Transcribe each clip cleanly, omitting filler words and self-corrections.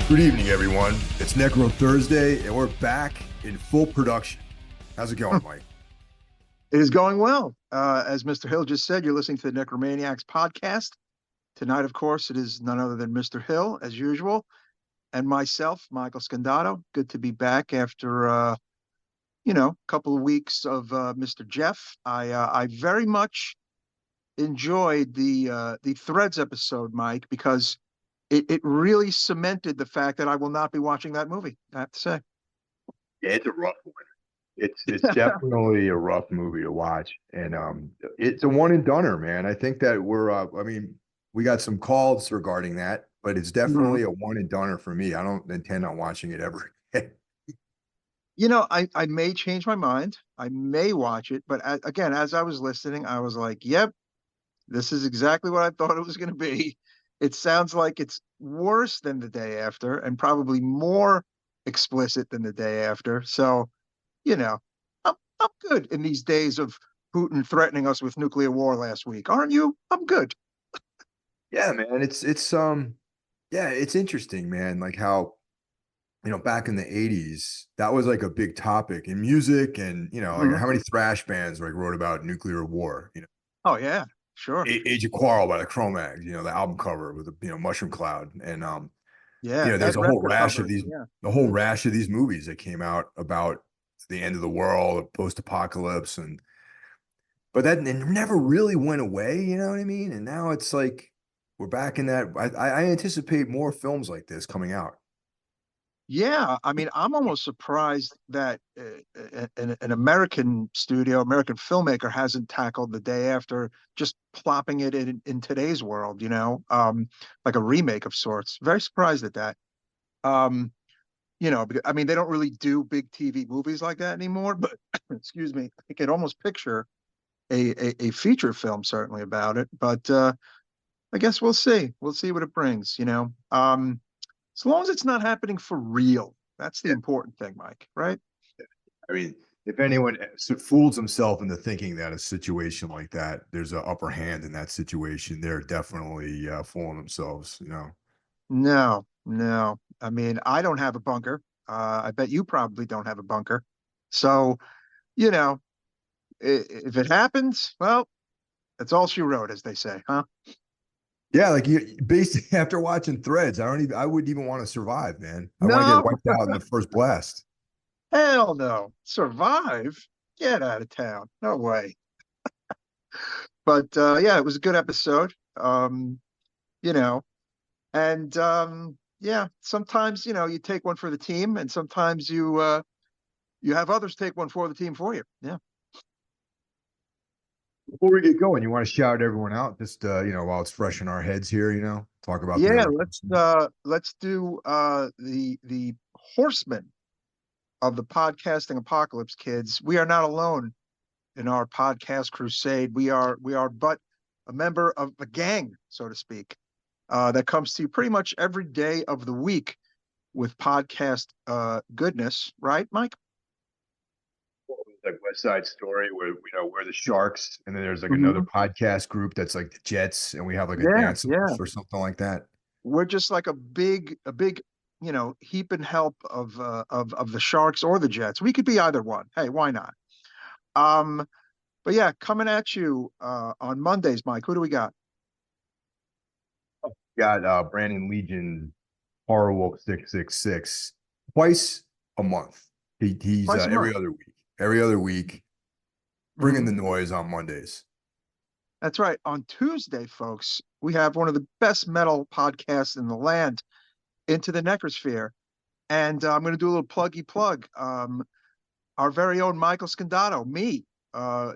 Good evening, everyone. It's Necro Thursday, and we're back in full production. How's it going, Mike? It is going well. As Mr. Hill just said, you're listening to the Necromaniacs podcast. Tonight, of course, it is none other than Mr. Hill, as usual, and myself, Michael Scandato. Good to be back after, a couple of weeks of Mr. Jeff. I very much enjoyed the Threads episode, Mike, because it really cemented the fact that I will not be watching that movie, I have to say. Yeah, it's a rough one. It's definitely a rough movie to watch, and it's a one and doneer, man. I think that we got some calls regarding that, but it's definitely a one and doneer for me. I don't intend on watching it ever again. I may change my mind. I may watch it, but again, as I was listening, I was like, yep, this is exactly what I thought it was going to be. It sounds like it's worse than the day after and probably more explicit than the day after. So, you know, I'm good in these days of Putin threatening us with nuclear war last week. Aren't you? I'm good. Yeah, man. It's interesting, man. Like how back in the 80s, that was like a big topic in music, and like Mhm. how many thrash bands like wrote about nuclear war. Oh, yeah, sure. Age of Quarrel by the Cro-Mags, the album cover with the mushroom cloud, and Yeah. Ed there's a whole Repka rash of covered. these, Yeah. the whole rash of these movies that came out about the end of the world, post-apocalypse, and but that it never really went away. You know what I mean? And now it's like we're back in that. I anticipate more films like this coming out. Yeah, I mean, I'm almost surprised that an American studio, American filmmaker hasn't tackled the day after, just plopping it in today's world, like a remake of sorts. Very surprised at that. Um, because, I mean, they don't really do big TV movies like that anymore, but excuse me, I could almost picture a feature film certainly about it. But I guess we'll see. We'll see what it brings. As long as it's not happening for real. That's the Yeah. important thing, Mike, right? I mean, if anyone fools himself into thinking that a situation like that, there's an upper hand in that situation, they're definitely fooling themselves. No, no. I mean, I don't have a bunker. I bet you probably don't have a bunker. So, you know, if it happens, well, that's all she wrote, as they say, huh? Yeah, like you basically after watching Threads, I wouldn't even want to survive, man. I want to get No, wiped out in the first blast. hell no. Survive? Get out of town. No way. But yeah, it was a good episode. You know, and yeah, sometimes, you take one for the team, and sometimes you have others take one for the team for you. Yeah. Before we get going, you want to shout everyone out just while it's fresh in our heads here, talk about the Yeah, other let's do the horsemen of the podcasting apocalypse, kids. We are not alone in our podcast crusade. We are but a member of a gang, so to speak, that comes to you pretty much every day of the week with podcast goodness, right, Mike? like West Side Story where we're the Sharks, and then there's like another Mhm. podcast group that's like the Jets, and we have like a Yeah, dance yeah. or something like that. We're just like a big, heap and help of the Sharks or the Jets. We could be either one. Hey, why not? Um, but yeah, coming at you on Mondays, Mike. Who do we got? Got Brandon Legion Horror Wolf 666 twice a month. He's Twice a month. every other week, bringing Hmm. the noise on Mondays. That's right. On Tuesday, folks, we have one of the best metal podcasts in the land, Into the Necrosphere. And I'm going to do a little pluggy plug. Our very own Michael Scandato, me,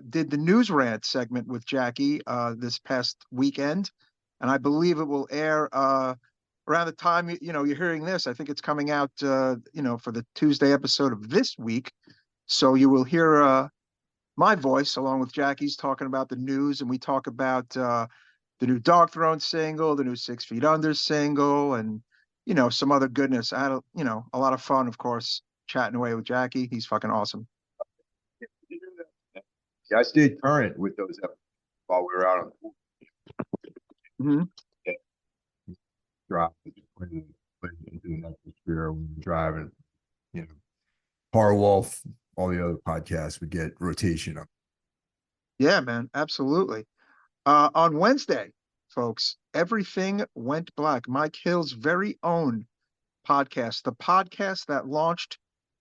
did the news rant segment with Jackie this past weekend, and I believe it will air around the time you're hearing this. I think it's coming out for the Tuesday episode of this week, so you will hear my voice along with Jackie's talking about the news, and we talk about the new Dark Throne single, the new 6 Feet Under single, and some other goodness. I had a lot of fun, of course, chatting away with Jackie. He's fucking awesome. Yeah, I stayed current with those episodes while we were out on the Mhm. drop into the everywhere when we're driving. You know, Par Wolf, all the other podcasts would get rotation up. Yeah, man, absolutely. On Wednesday, folks, everything went black. Mike Hill's very own podcast, the podcast that launched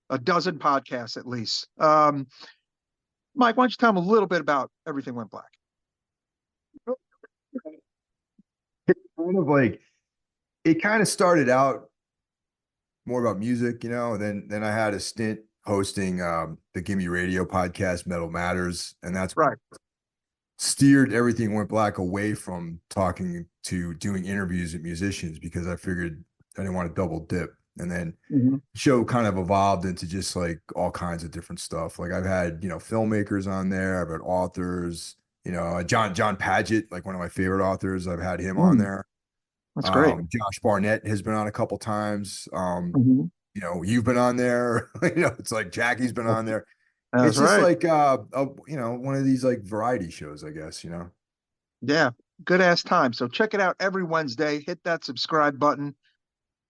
a dozen podcasts at least. Mike, why don't you tell them a little bit about everything went black? It's kind of like it kind of started out more about music, and then I had a stint hosting the Gimme Radio podcast, Metal Matters, and that's Right. steered everything went black away from talking to doing interviews with musicians because I figured I didn't want to double dip. And then show kind of evolved into just like all kinds of different stuff. Like I've had, filmmakers on there, I've had authors, John Padgett, like one of my favorite authors. I've had him on there. That's great. Josh Barnett has been on a couple times. Mhm. You've been on there. It's like Jackie's been on there. That's It's just right. like one of these like variety shows, I guess. Yeah, good ass time. So check it out every Wednesday. Hit that subscribe button.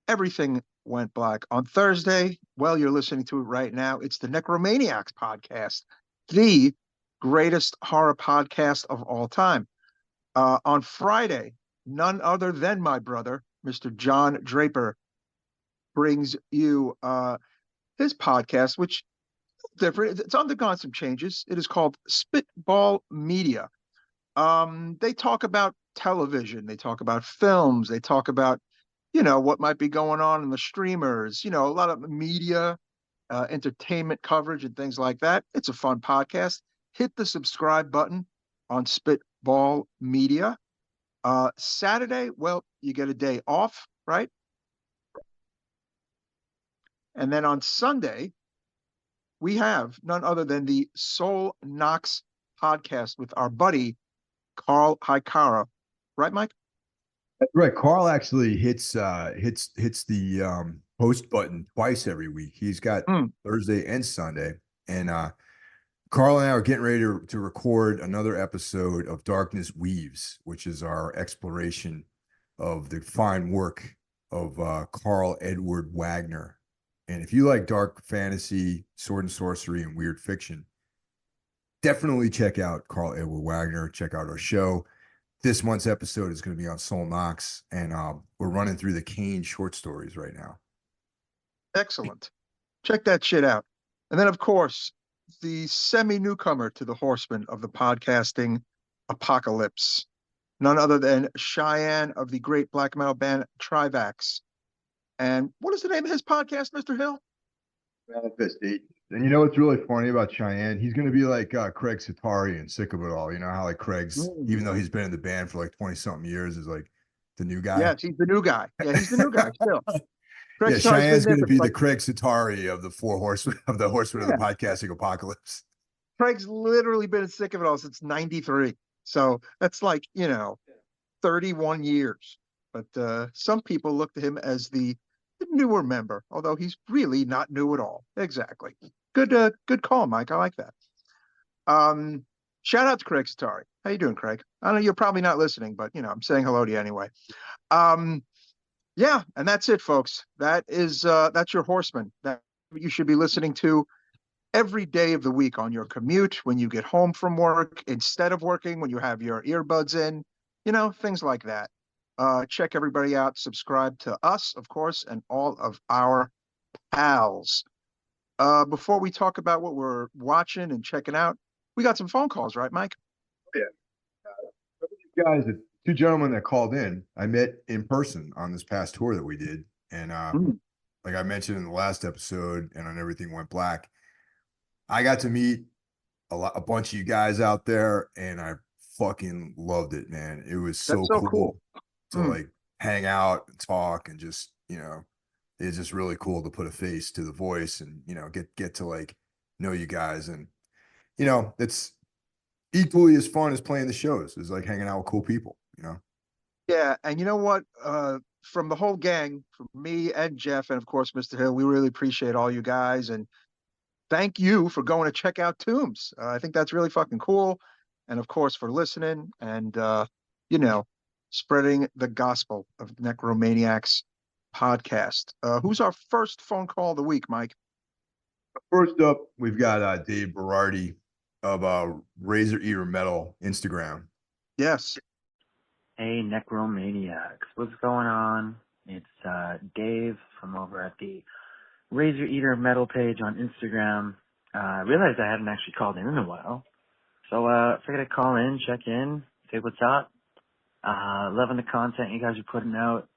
Everything went black. On Thursday, well, you're listening to it right now. It's the Necromaniacs podcast, the greatest horror podcast of all time. On Friday, none other than my brother, Mr. John Draper, brings you his podcast, which is different. It's undergone some changes. It is called Spitball Media. They talk about television, they talk about films, they talk about what might be going on in the streamers, a lot of media, entertainment coverage and things like that. It's a fun podcast. Hit the subscribe button on Spitball Media. Saturday, well, you get a day off, right? And then on Sunday, we have none other than the Soul Knox podcast with our buddy Carl Hikara. Right, Mike? That's right. Carl actually hits the post button twice every week. He's got Thursday and Sunday. And Carl and I are getting ready to record another episode of Darkness Weaves, which is our exploration of the fine work of Carl Edward Wagner. And if you like dark fantasy, sword and sorcery, and weird fiction, definitely check out Carl Edward Wagner. Check out our show. This month's episode is going to be on Soul Knox, and we're running through the Kane short stories right now. Excellent. Check that shit out. And then, of course, the semi-newcomer to the horsemen of the podcasting apocalypse, none other than Cheyenne of the great black metal band Trivax. And what is the name of his podcast, Mr. Hill? Manifestation. And you know what's really funny about Cheyenne? He's going to be like Craig Satari and Sick of It All. You know how like Craig's, even though he's been in the band for like 20 something years, is like the new guy. Yes, he's the new guy. Yeah, he's the new guy still. Yeah, Cheyenne's going to be the Craig Satari of the horsemen of the podcasting apocalypse. Craig's literally been sick of it all since '93. So that's like, 31 years. But some people look to him as the newer member, although he's really not new at all. Exactly. Good call, Mike. I like that. Shout out to Craig Satari. How you doing, Craig? I know you're probably not listening, but I'm saying hello to you anyway. Yeah, and that's it, folks. That's your horseman that you should be listening to every day of the week on your commute, when you get home from work, instead of working, when you have your earbuds in, things like that. Check everybody out. Subscribe to us, of course, and all of our pals. Before we talk about what we're watching and checking out, we got some phone calls, right, Mike? Yeah. Guys, the two gentlemen that called in, I met in person on this past tour that we did. And like I mentioned in the last episode and on Everything Went Black, I got to meet a bunch of you guys out there, and I fucking loved it, man. It was so cool to like hang out and talk and just, it's just really cool to put a face to the voice and, get to like know you guys. And, it's equally as fun as playing the shows, is like hanging out with cool people, Yeah. And you know what? From the whole gang, from me and Jeff, and of course, Mr. Hill, we really appreciate all you guys. And thank you for going to check out Tombs. I think that's really fucking cool. And of course, for listening and, spreading the gospel of Necromaniacs. podcast. Who's our first phone call of the week, Mike? First up, we've got Dave Berardi of Razor Eater Metal Instagram. Yes. Hey, Necromaniacs. What's going on? It's Dave from over at the Razor Eater Metal page on Instagram. I realized I hadn't actually called in a while. So figured I'd call in, check in, say what's up. Loving the content you guys are putting out.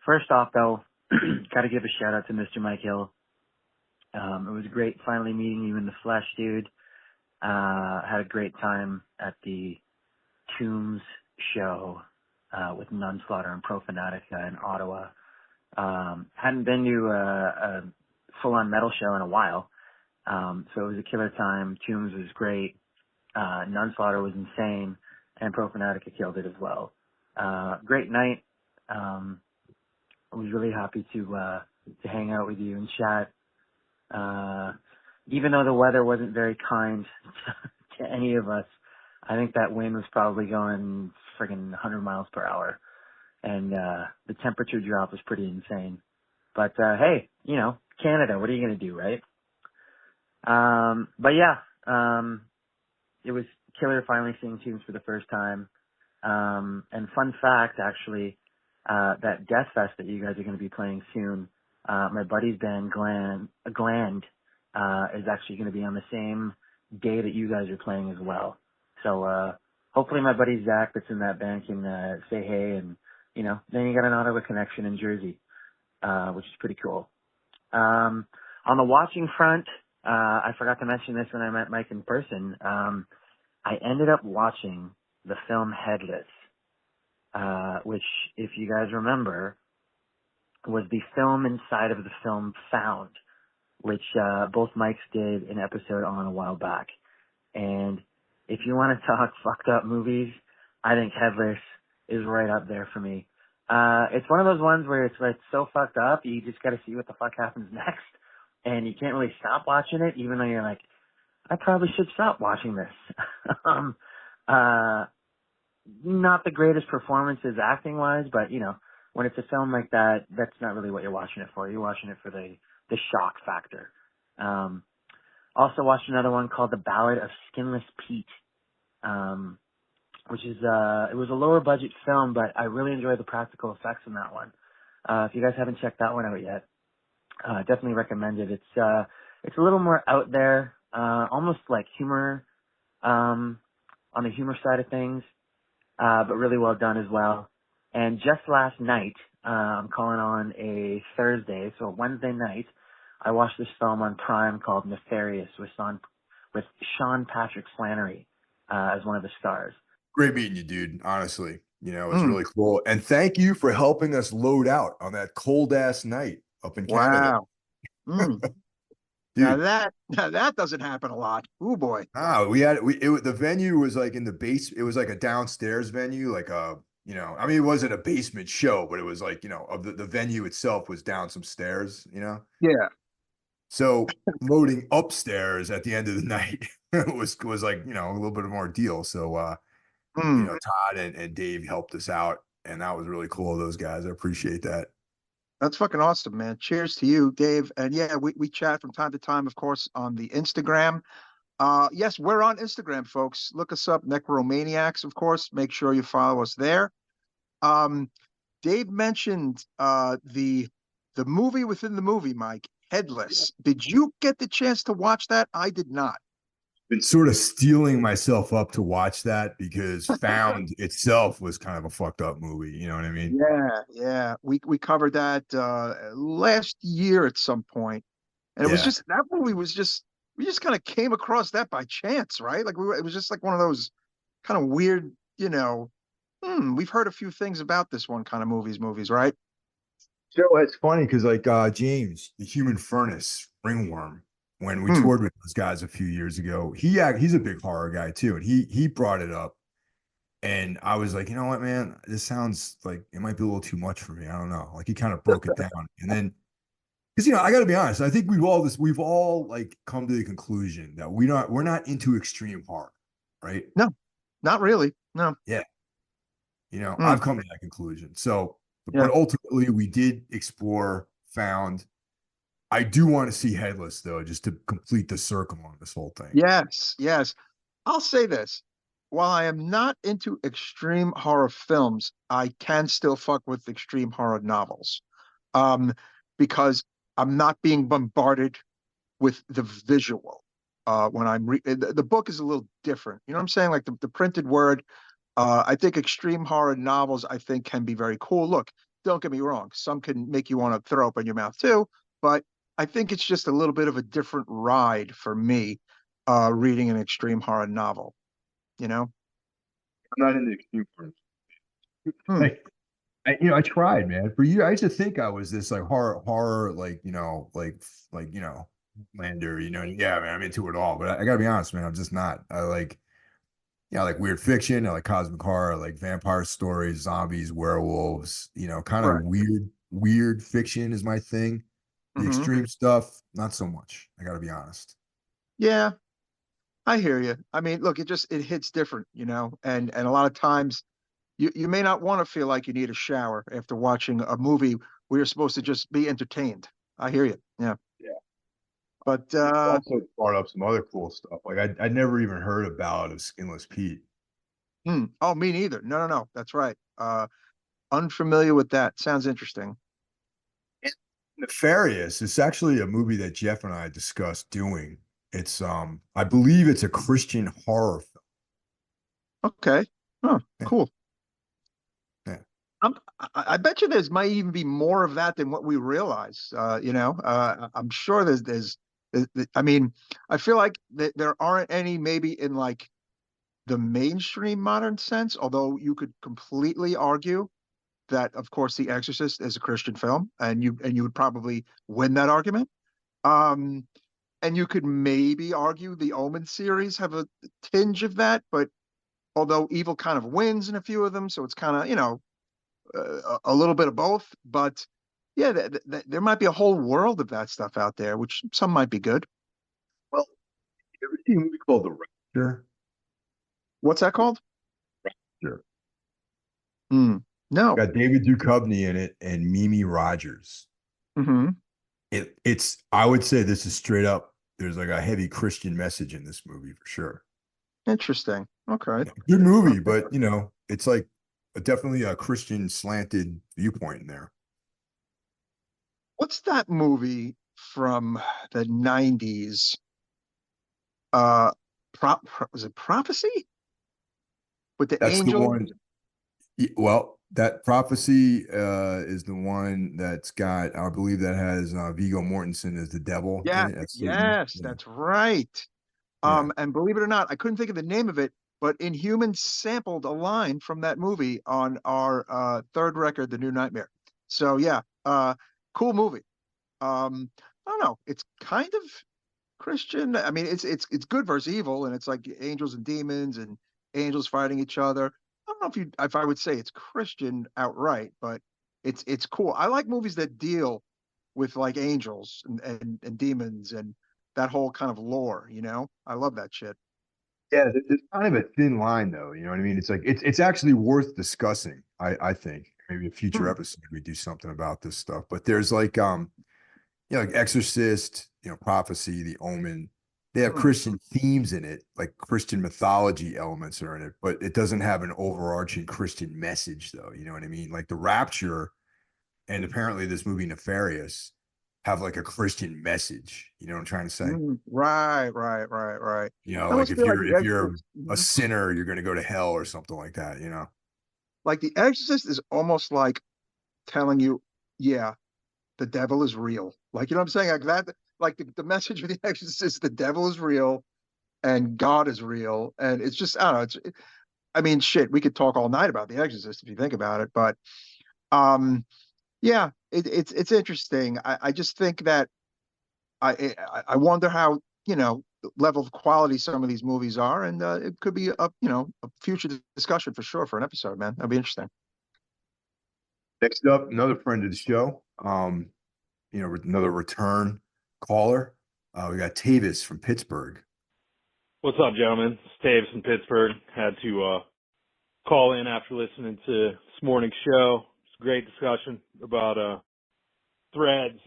First off, though, got to give a shout out to Mr. Mike Hill. It was great finally meeting you in the flesh, dude. Had a great time at the Tombs show with Nunslaughter and Profanatica in Ottawa. Hadn't been to a full-on metal show in a while, so it was a killer time. Tombs was great. Nunslaughter was insane, and Profanatica killed it as well. Great night. I was really happy to hang out with you and chat. Even though the weather wasn't very kind to any of us, I think that wind was probably going friggin' 100 miles per hour. And the temperature drop was pretty insane. But hey, you know, Canada, what are you going to do, right? But yeah, it was killer finally seeing Tombs for the first time. And fun fact, actually, that Death Fest that you guys are going to be playing soon, my buddy's band Gland is actually going to be on the same day that you guys are playing as well. So hopefully my buddy Zach that's in that band can say hey, and you know, then you got an Ottawa connection in Jersey, which is pretty cool. On the watching front, I forgot to mention this when I met Mike in person. I ended up watching the film Headless, which, if you guys remember, was the film inside of the film Found, which both Mikes did an episode on a while back. And if you want to talk fucked up movies, I think Headless is right up there for me. It's one of those ones where it's like so fucked up, you just got to see what the fuck happens next, and you can't really stop watching it, even though you're like, I probably should stop watching this. Not the greatest performances acting-wise, but, you know, when it's a film like that, that's not really what you're watching it for. You're watching it for the shock factor. Also watched another one called The Ballad of Skinless Pete, which is, it was a lower budget film, but I really enjoyed the practical effects in that one. If you guys haven't checked that one out yet, definitely recommend it. It's a little more out there, almost like humor, on the humor side of things, but really well done as well. And just last night, I'm calling on a Thursday, so Wednesday night, I watched this film on Prime called Nefarious with Sean Patrick Flannery as one of the stars. Great meeting you, dude. Honestly, you know, it's really cool. And thank you for helping us load out on that cold ass night up in Canada. Wow. Now that doesn't happen a lot. Oh boy. The venue was like in the base. It was like a downstairs venue, like you know, I mean, it wasn't a basement show, but it was like, you know, of the venue itself was down some stairs, you know? Yeah. So loading upstairs at the end of the night was like, you know, a little bit of more deal. So you know, Todd and Dave helped us out, and that was really cool of those guys. I appreciate that. That's fucking awesome, man. Cheers to you, Dave. And yeah, we chat from time to time, of course, on the Instagram. Yes, we're on Instagram, folks. Look us up, Necromaniacs, of course. Make sure you follow us there. Dave mentioned the movie within the movie, Mike, Headless. Did you get the chance to watch that? I did not. Been sort of steeling myself up to watch that because Found itself was kind of a fucked up movie. You know what I mean? Yeah. We covered that last year at some point, and it was just that movie was just we just kind of came across that by chance, right? Like it was just like one of those kind of weird, you know. We've heard a few things about this one kind of movies, right? So it's funny because like James, the Human Furnace, Ringworm, when we toured with those guys a few years ago, he's a big horror guy too, and he brought it up, and I was like, you know what, man, this sounds like it might be a little too much for me. I don't know. Like he kind of broke it down, and then because you know I got to be honest, I think we've all like come to the conclusion that we're not into extreme horror, right? No, not really. No. Yeah, you know, I've come to that conclusion. So Yeah. But ultimately, we did explore, found. I do want to see Headless though, just to complete the circle on this whole thing. Yes, yes. I'll say this. While I am not into extreme horror films, I can still fuck with extreme horror novels. Um, because I'm not being bombarded with the visual. When the book is a little different. You know what I'm saying? Like the printed word. I think extreme horror novels, I think, can be very cool. Look, don't get me wrong. Some can make you want to throw up in your mouth too, but I think it's just a little bit of a different ride for me, reading an extreme horror novel, you know? I'm not into extreme horror. Hmm. Like, I tried, man. For you, I used to think I was this like horror, like Lander. Yeah, man, I'm into it all. But I gotta be honest, man, I'm just not. I like, I like weird fiction. I like cosmic horror. I like vampire stories, zombies, werewolves. Kind of Right. weird fiction is my thing. The Hmm. extreme stuff, not so much. I gotta be honest. Yeah, I hear you. I mean, look, it hits different, you know, and a lot of times you may not want to feel like you need a shower after watching a movie where you're supposed to just be entertained. I hear you. Yeah. Yeah. But You also brought up some other cool stuff. Like I never even heard about of Skinless Pete. oh, me neither. No, no, no. That's right. Unfamiliar with that. Sounds interesting. Nefarious. It's actually a movie that Jeff and I discussed doing. It's I believe it's a Christian horror film. Okay. Huh. Yeah. Cool. Yeah. I bet you there's might even be more of that than what we realize. I'm sure I mean, I feel like there aren't any maybe in like the mainstream modern sense, although you could completely argue that, of course, The Exorcist is a Christian film, and you would probably win that argument. Um, and you could maybe argue the Omen series have a tinge of that, but although evil kind of wins in a few of them, so it's kind of a little bit of both. But yeah, there might be a whole world of that stuff out there, which some might be good. Well, you ever seen a movie called The Rapture? What's that called? Sure. Hmm. No. Got David Duchovny in it and Mimi Rogers. Hmm. It's I would say this is straight up. There's like a heavy Christian message in this movie for sure. Interesting. Okay. Good movie, but it's like definitely a Christian slanted viewpoint in there. What's that movie from the 90s? Uh, was it Prophecy with the That's the angel? one. Well, that prophecy is the one that's got, I believe that has Viggo Mortensen as the devil in Yeah, it. That's Satan. yes, Yeah. that's right. Yeah. And believe it or not, I couldn't think of the name of it, but Inhumans sampled a line from that movie on our third record, The New Nightmare. So yeah, cool movie. I don't know, it's kind of Christian. I mean, it's good versus evil, and it's like angels and demons and angels fighting each other. I don't know if I would say it's Christian outright, but it's cool. I like movies that deal with like angels and demons and that whole kind of lore, you know? I love that shit. Yeah, there's kind of a thin line though. You know what I mean? It's like it's actually worth discussing. I think maybe a future Hmm. episode we do something about this stuff. But there's like like Exorcist, Prophecy, The Omen. They have Hmm. Christian themes in it, like Christian mythology elements are in it, but it doesn't have an overarching Christian message, though. You know what I mean? Like The Rapture and apparently this movie Nefarious have like a Christian message. You know what I'm trying to say? Right, right, right, right. I Like almost feel like The if you're Exorcist, a sinner, you're going to go to hell or something like that. like The Exorcist is almost like telling you, yeah, the devil is real. Like, you know what I'm saying? Like that, like the message of The Exorcist, the devil is real and God is real. And it's just, I don't know. I mean, shit, we could talk all night about The Exorcist if you think about it. But um, yeah, it's interesting. I just think that I wonder how, level of quality some of these movies are. And it could be a future discussion for sure for an episode, man. That'd be interesting. Next up, another friend of the show. Another return caller. We got Tavis from Pittsburgh. What's up, gentlemen? It's Taves from Pittsburgh. Had to call in after listening to this morning's show. It's Great discussion about Threads.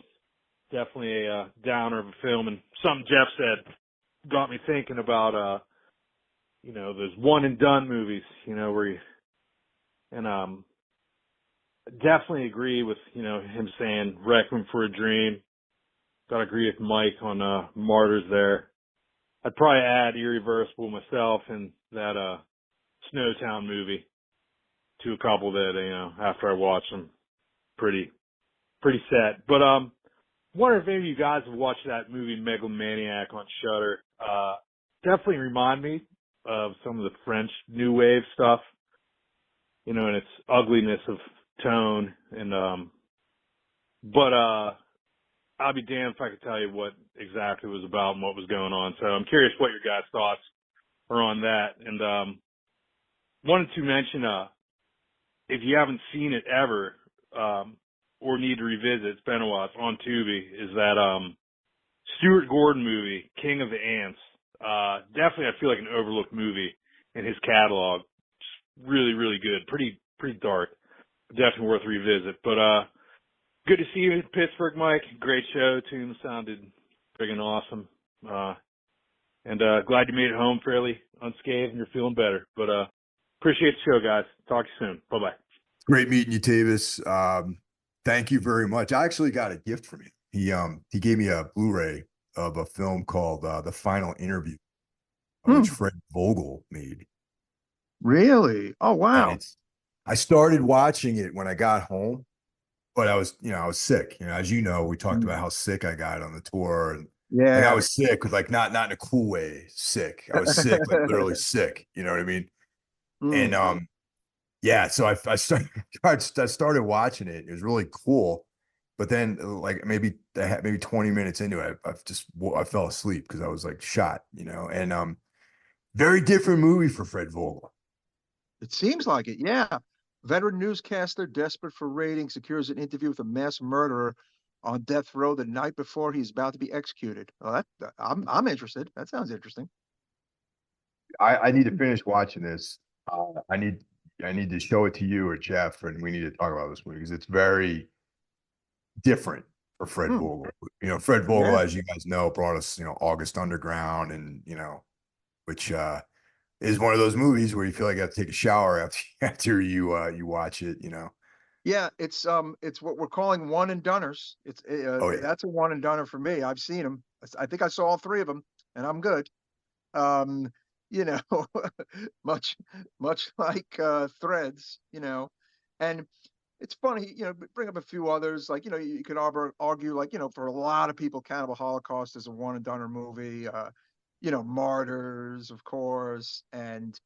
Definitely a downer of a film, and something Jeff said got me thinking about those one and done movies, where you, and definitely agree with him saying Requiem for a Dream. Gotta agree with Mike on Martyrs there. I'd probably add Irreversible myself and that Snowtown movie to a couple that after I watch them, pretty set. But wonder if any of you guys have watched that movie Megalomaniac on Shudder. Definitely remind me of some of the French New Wave stuff, and its ugliness of tone. And but I'll be damned if I could tell you what exactly it was about and what was going on. So I'm curious what your guys' thoughts are on that. And wanted to mention, if you haven't seen it ever, or need to revisit, it's been a while, it's on Tubi, is that Stuart Gordon movie, King of the Ants. Definitely I feel like an overlooked movie in his catalog. Just really, really good. Pretty dark. Definitely worth a revisit. But good to see you in Pittsburgh, Mike. Great show. Tune sounded friggin' awesome. And glad you made it home fairly unscathed and you're feeling better. But appreciate the show, guys. Talk to you soon. Bye-bye. Great meeting you, Tavis. Thank you very much. I actually got a gift from him. He gave me a Blu-ray of a film called The Final Interview, which Fred Vogel made. Really? Oh, wow. I started watching it when I got home, but I was sick. As you know, we talked about how sick I got on the tour, and Yeah. I was sick with not in a cool way, sick. I was sick, like literally sick. You know what I mean? And yeah, so I started watching it. It was really cool, but then like maybe 20 minutes into it, I fell asleep because I was like shot. And very different movie for Fred Vogel. It seems like it, yeah. Veteran newscaster, desperate for ratings, secures an interview with a mass murderer on death row the night before he's about to be executed. Well, I'm interested. That sounds interesting. I need to finish watching this. I need to show it to you or Jeff, and we need to talk about this movie because it's very different for Fred Vogel. Fred Vogel, as you guys know, brought us, August Underground, and which is one of those movies where you feel like you have to take a shower after you watch it. Yeah, it's what we're calling one and doners. Oh yeah, That's a one and doner for me. I've seen them. I think I saw all three of them, and I'm good. You know, much like Threads. And it's funny. Bring up a few others. Like you could argue like for a lot of people, Cannibal Holocaust is a one and doner movie. Martyrs, of course, and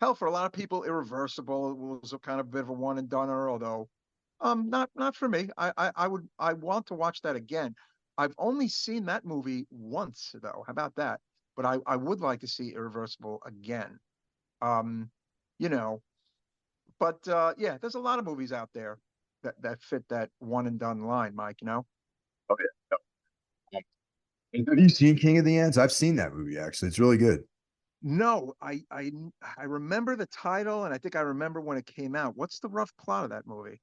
hell, for a lot of people, Irreversible was a kind of bit of a one and doner, although not for me. I want to watch that again. I've only seen that movie once though. How about that? But I would like to see Irreversible again. Um, you know, but yeah, there's a lot of movies out there that fit that one and done line, Mike, oh yeah. Have you seen King of the Ants? I've seen that movie actually. It's really good. No, I remember the title and I think I remember when it came out. What's the rough plot of that movie?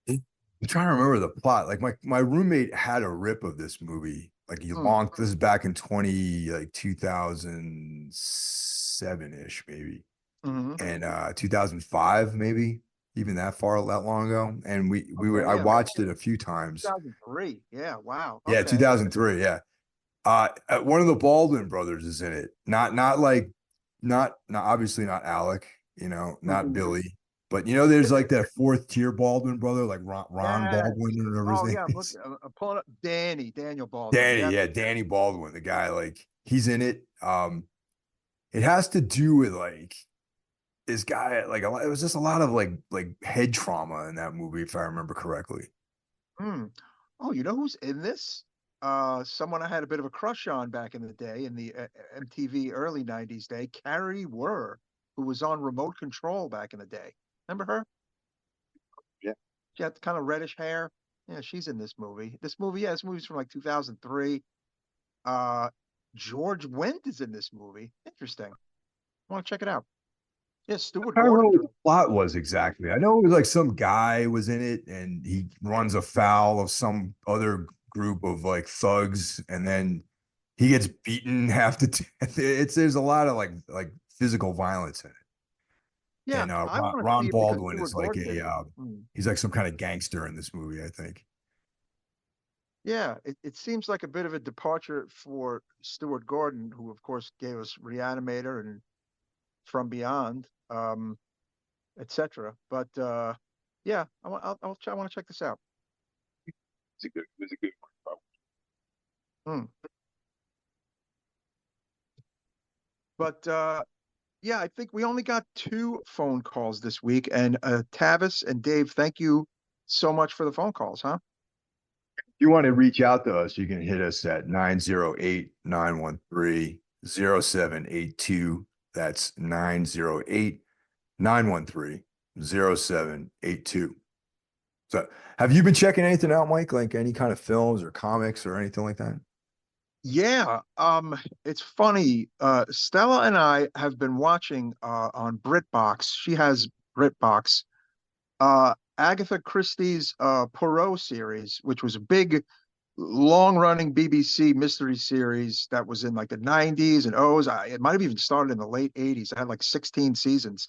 I'm trying to remember the plot. Like my roommate had a rip of this movie. Like this is back in 2007-ish, maybe. And 2005, maybe even that long ago. And I watched it a few times. 2003. Yeah, wow. Yeah, Okay. 2003. Yeah. One of the Baldwin brothers is in it. Not obviously not Alec, not Billy, but there's like that fourth tier Baldwin brother, like Ron Baldwin or whatever his name is. I'm pulling up Daniel Baldwin. Danny, yeah, Danny Baldwin, the guy, like he's in it. It has to do with like this guy, like it was just a lot of like head trauma in that movie, if I remember correctly. Oh, you know who's in this? Someone I had a bit of a crush on back in the day, in the MTV early 90s day, Carrie Wurr, who was on Remote Control back in the day. Remember her? Yeah. She had kind of reddish hair. Yeah, she's in this movie. This movie's from like 2003. George Wendt is in this movie. Interesting. I want to check it out. Yeah, Stuart I don't know Gordon. what the plot was exactly. I know it was like some guy was in it and he runs afoul of some other group of like thugs and then he gets beaten half to death. There's a lot of like physical violence in it. Yeah, And I want to see Ron it because Baldwin Stuart is like Gordon did it. he's like some kind of gangster in this movie, I think. Yeah, it seems like a bit of a departure for Stuart Gordon, who of course gave us Reanimator and From Beyond, etc. But yeah, I want to check this out. It's a good one. Hmm. But yeah, I think we only got 2 phone calls this week, and Tavis and Dave, thank you so much for the phone calls, huh? If you want to reach out to us, you can hit us at 908-913-0782. That's 908-913-0782. So have you been checking anything out, Mike? Like any kind of films or comics or anything like that? Yeah, it's funny. Stella and I have been watching on BritBox. She has BritBox. Agatha Christie's Poirot series, which was a big, long-running BBC mystery series that was in like the 90s and O's. It might have even started in the late 80s. It had like 16 seasons.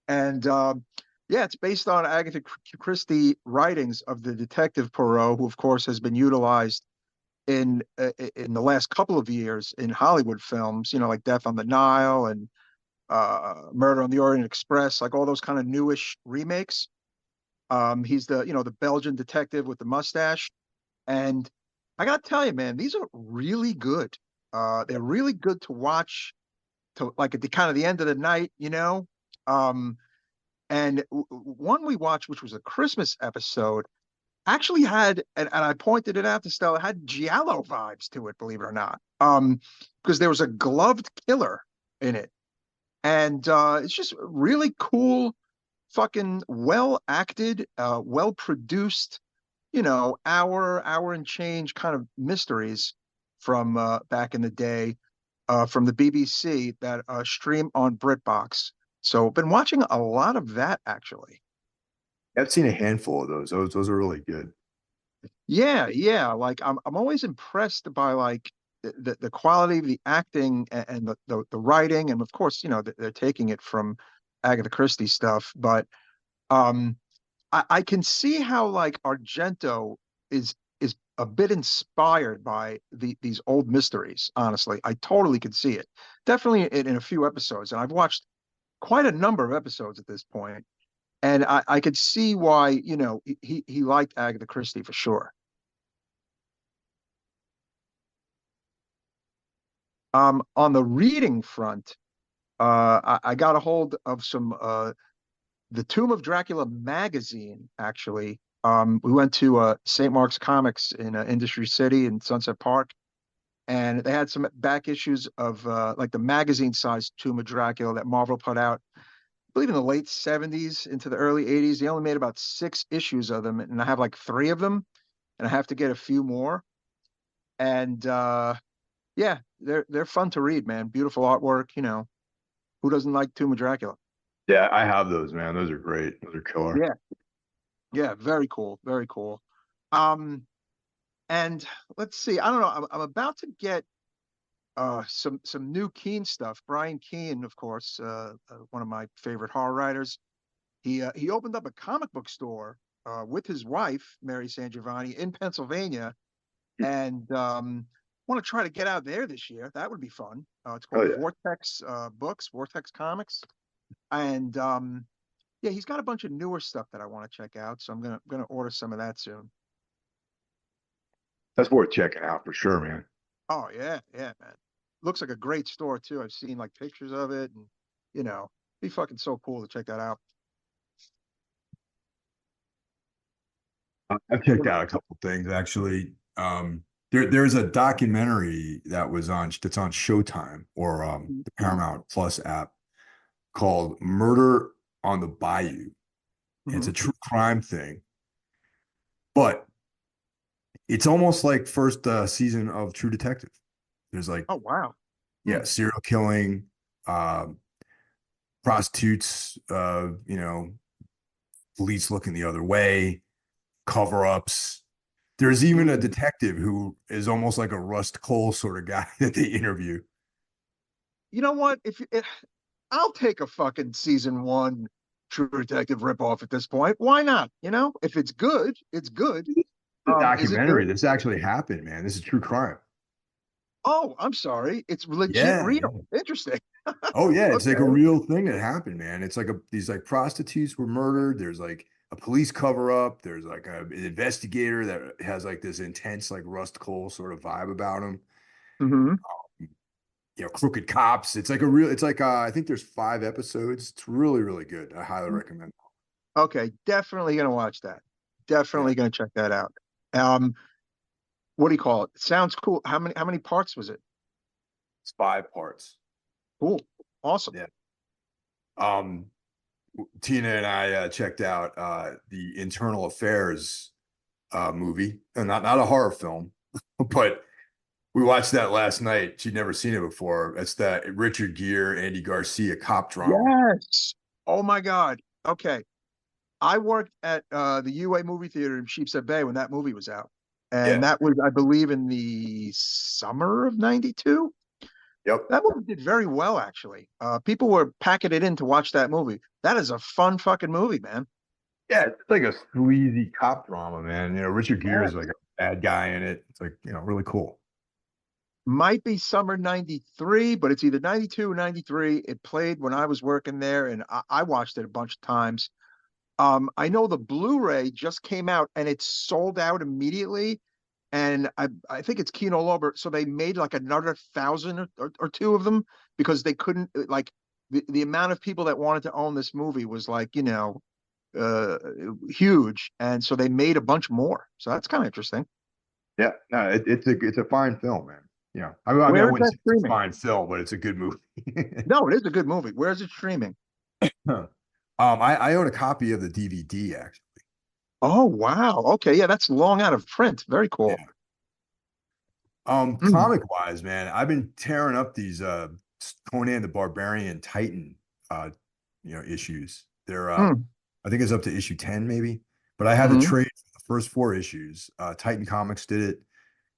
And yeah, it's based on Agatha Christie writings of the detective Poirot, who of course has been utilized in the last couple of years in Hollywood films, like Death on the Nile and Murder on the Orient Express, like all those kind of newish remakes. He's the Belgian detective with the mustache, and I gotta tell you, man, these are really good. They're really good to watch to like at the kind of the end of the night. Um, and one we watched, which was a Christmas episode, actually had, and I pointed it out to Stella, had Giallo vibes to it, believe it or not. Because there was a gloved killer in it. And it's just really cool, fucking well acted, well produced, hour and change kind of mysteries from back in the day, from the BBC that stream on BritBox. So been watching a lot of that actually. I've seen a handful of those. Those are really good. Yeah, yeah. Like I'm always impressed by like the quality of the acting and the writing, and of course, they're taking it from Agatha Christie stuff. But um, I can see how like Argento is a bit inspired by these old mysteries. Honestly, I totally could see it. Definitely in a few episodes, and I've watched quite a number of episodes at this point, and I could see why he liked Agatha Christie for sure. On the reading front, I got a hold of some the Tomb of Dracula magazine. Actually, we went to St. Mark's Comics in Industry City in Sunset Park, and they had some back issues of like the magazine-sized Tomb of Dracula that Marvel put out. I believe in the late '70s into the early '80s. They only made about 6 issues of them, and I have like 3 of them, and I have to get a few more. And yeah, they're fun to read, man. Beautiful artwork. Who doesn't like Tomb of Dracula? Yeah, I have those, man. Those are great. Those are killer. Yeah, yeah, very cool, very cool. Um, and let's see. I don't know. I'm about to get some new Keane stuff. Brian Keane, of course, one of my favorite horror writers. He opened up a comic book store with his wife, Mary San Giovanni, in Pennsylvania, and want to try to get out there this year. That would be fun. It's Oh called yeah. Vortex Books, Vortex Comics, and yeah, he's got a bunch of newer stuff that I want to check out. So I'm gonna order some of that soon. That's worth checking out for sure, man. Oh yeah, yeah, man. Looks like a great store too. I've seen like pictures of it, and be fucking so cool to check that out. I've checked out a couple things actually. There's a documentary that's on Showtime or the Paramount Plus app called Murder on the Bayou. And it's Mm-hmm. a true crime thing, but it's almost like first season of True Detective. There's like, Oh wow. yeah, serial killing, um, prostitutes, police looking the other way, cover-ups. There's even a detective who is almost like a Rust Cole sort of guy that they interview. You know what? I'll take a fucking season 1 True Detective ripoff at this point. Why not? If it's good, it's good. The Is it documentary, good? this actually happened, man. This is true crime. Oh, I'm sorry. It's legit Yeah. real. Interesting. Oh yeah, it's like a Okay. real thing that happened, man. It's like these like prostitutes were murdered. There's like a police cover up. There's like an investigator that has like this intense like Rust Cole sort of vibe about him. Hmm. Crooked cops. It's like a real. It's like I think there's 5 episodes. It's really really good. I highly recommend. Okay, definitely gonna watch that. Yeah, Definitely gonna check that out. Um, what do you call it? Sounds cool. How many parts was it? it's 5 parts. Cool. Awesome. Yeah. Um, Tina and I checked out the Internal Affairs movie, and not a horror film, but we watched that last night. She'd never seen it before. It's that Richard Gere, Andy Garcia cop drama. Yes. Oh my God. Okay. I worked at the UA movie theater in Sheepshead Bay when that movie was out. And Yeah. that was, I believe, in the summer of 92. Yep. That movie did very well, actually. People were packing it in to watch that movie. That is a fun fucking movie, man. Yeah, it's like a sleazy cop drama, man. Richard Gere Yeah. is like a bad guy in it. It's like, really cool. Might be summer 93, but it's either 92 or 93. It played when I was working there, and I watched it a bunch of times. I know the Blu-ray just came out and it's sold out immediately. And I think it's Kino Lorber. So they made like another 1,000 or two of them because they couldn't, like, the amount of people that wanted to own this movie was like, huge. And so they made a bunch more. So that's kind of interesting. Yeah, no, it's a fine film, man. I Where is wouldn't that say it's a streaming? fine film, but it's a good movie. No, it is a good movie. Where is it streaming? I own a copy of the DVD actually. Oh, wow. Okay. Yeah, that's long out of print. Very cool. Yeah. Mm, Comic wise, man, I've been tearing up these Conan the Barbarian Titan issues. They're mm, I think it's up to issue 10 maybe, but I had the mhm. trade for the first 4 issues. Titan Comics did it.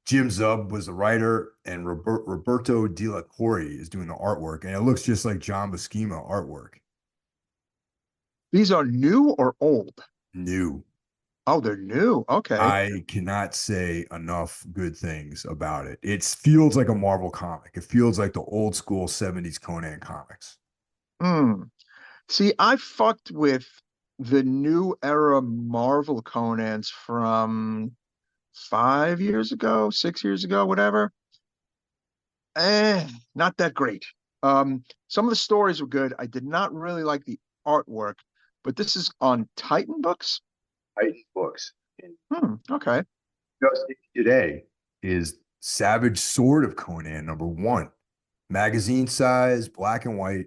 Jim Zub was the writer, and Roberto De La Torre is doing the artwork, and it looks just like John Buscema artwork. These are new or old? New. Oh, they're new. Okay. I cannot say enough good things about it. It feels like a Marvel comic. It feels like the old school 70s Conan comics. Hmm. See, I fucked with the new era Marvel Conans from 5 years ago, 6 years ago, whatever. Not that great. Some of the stories were good. I did not really like the artwork, but this is on Titan Books. Titan books. And Okay. just today is Savage Sword of Conan #1. Magazine size, black and white.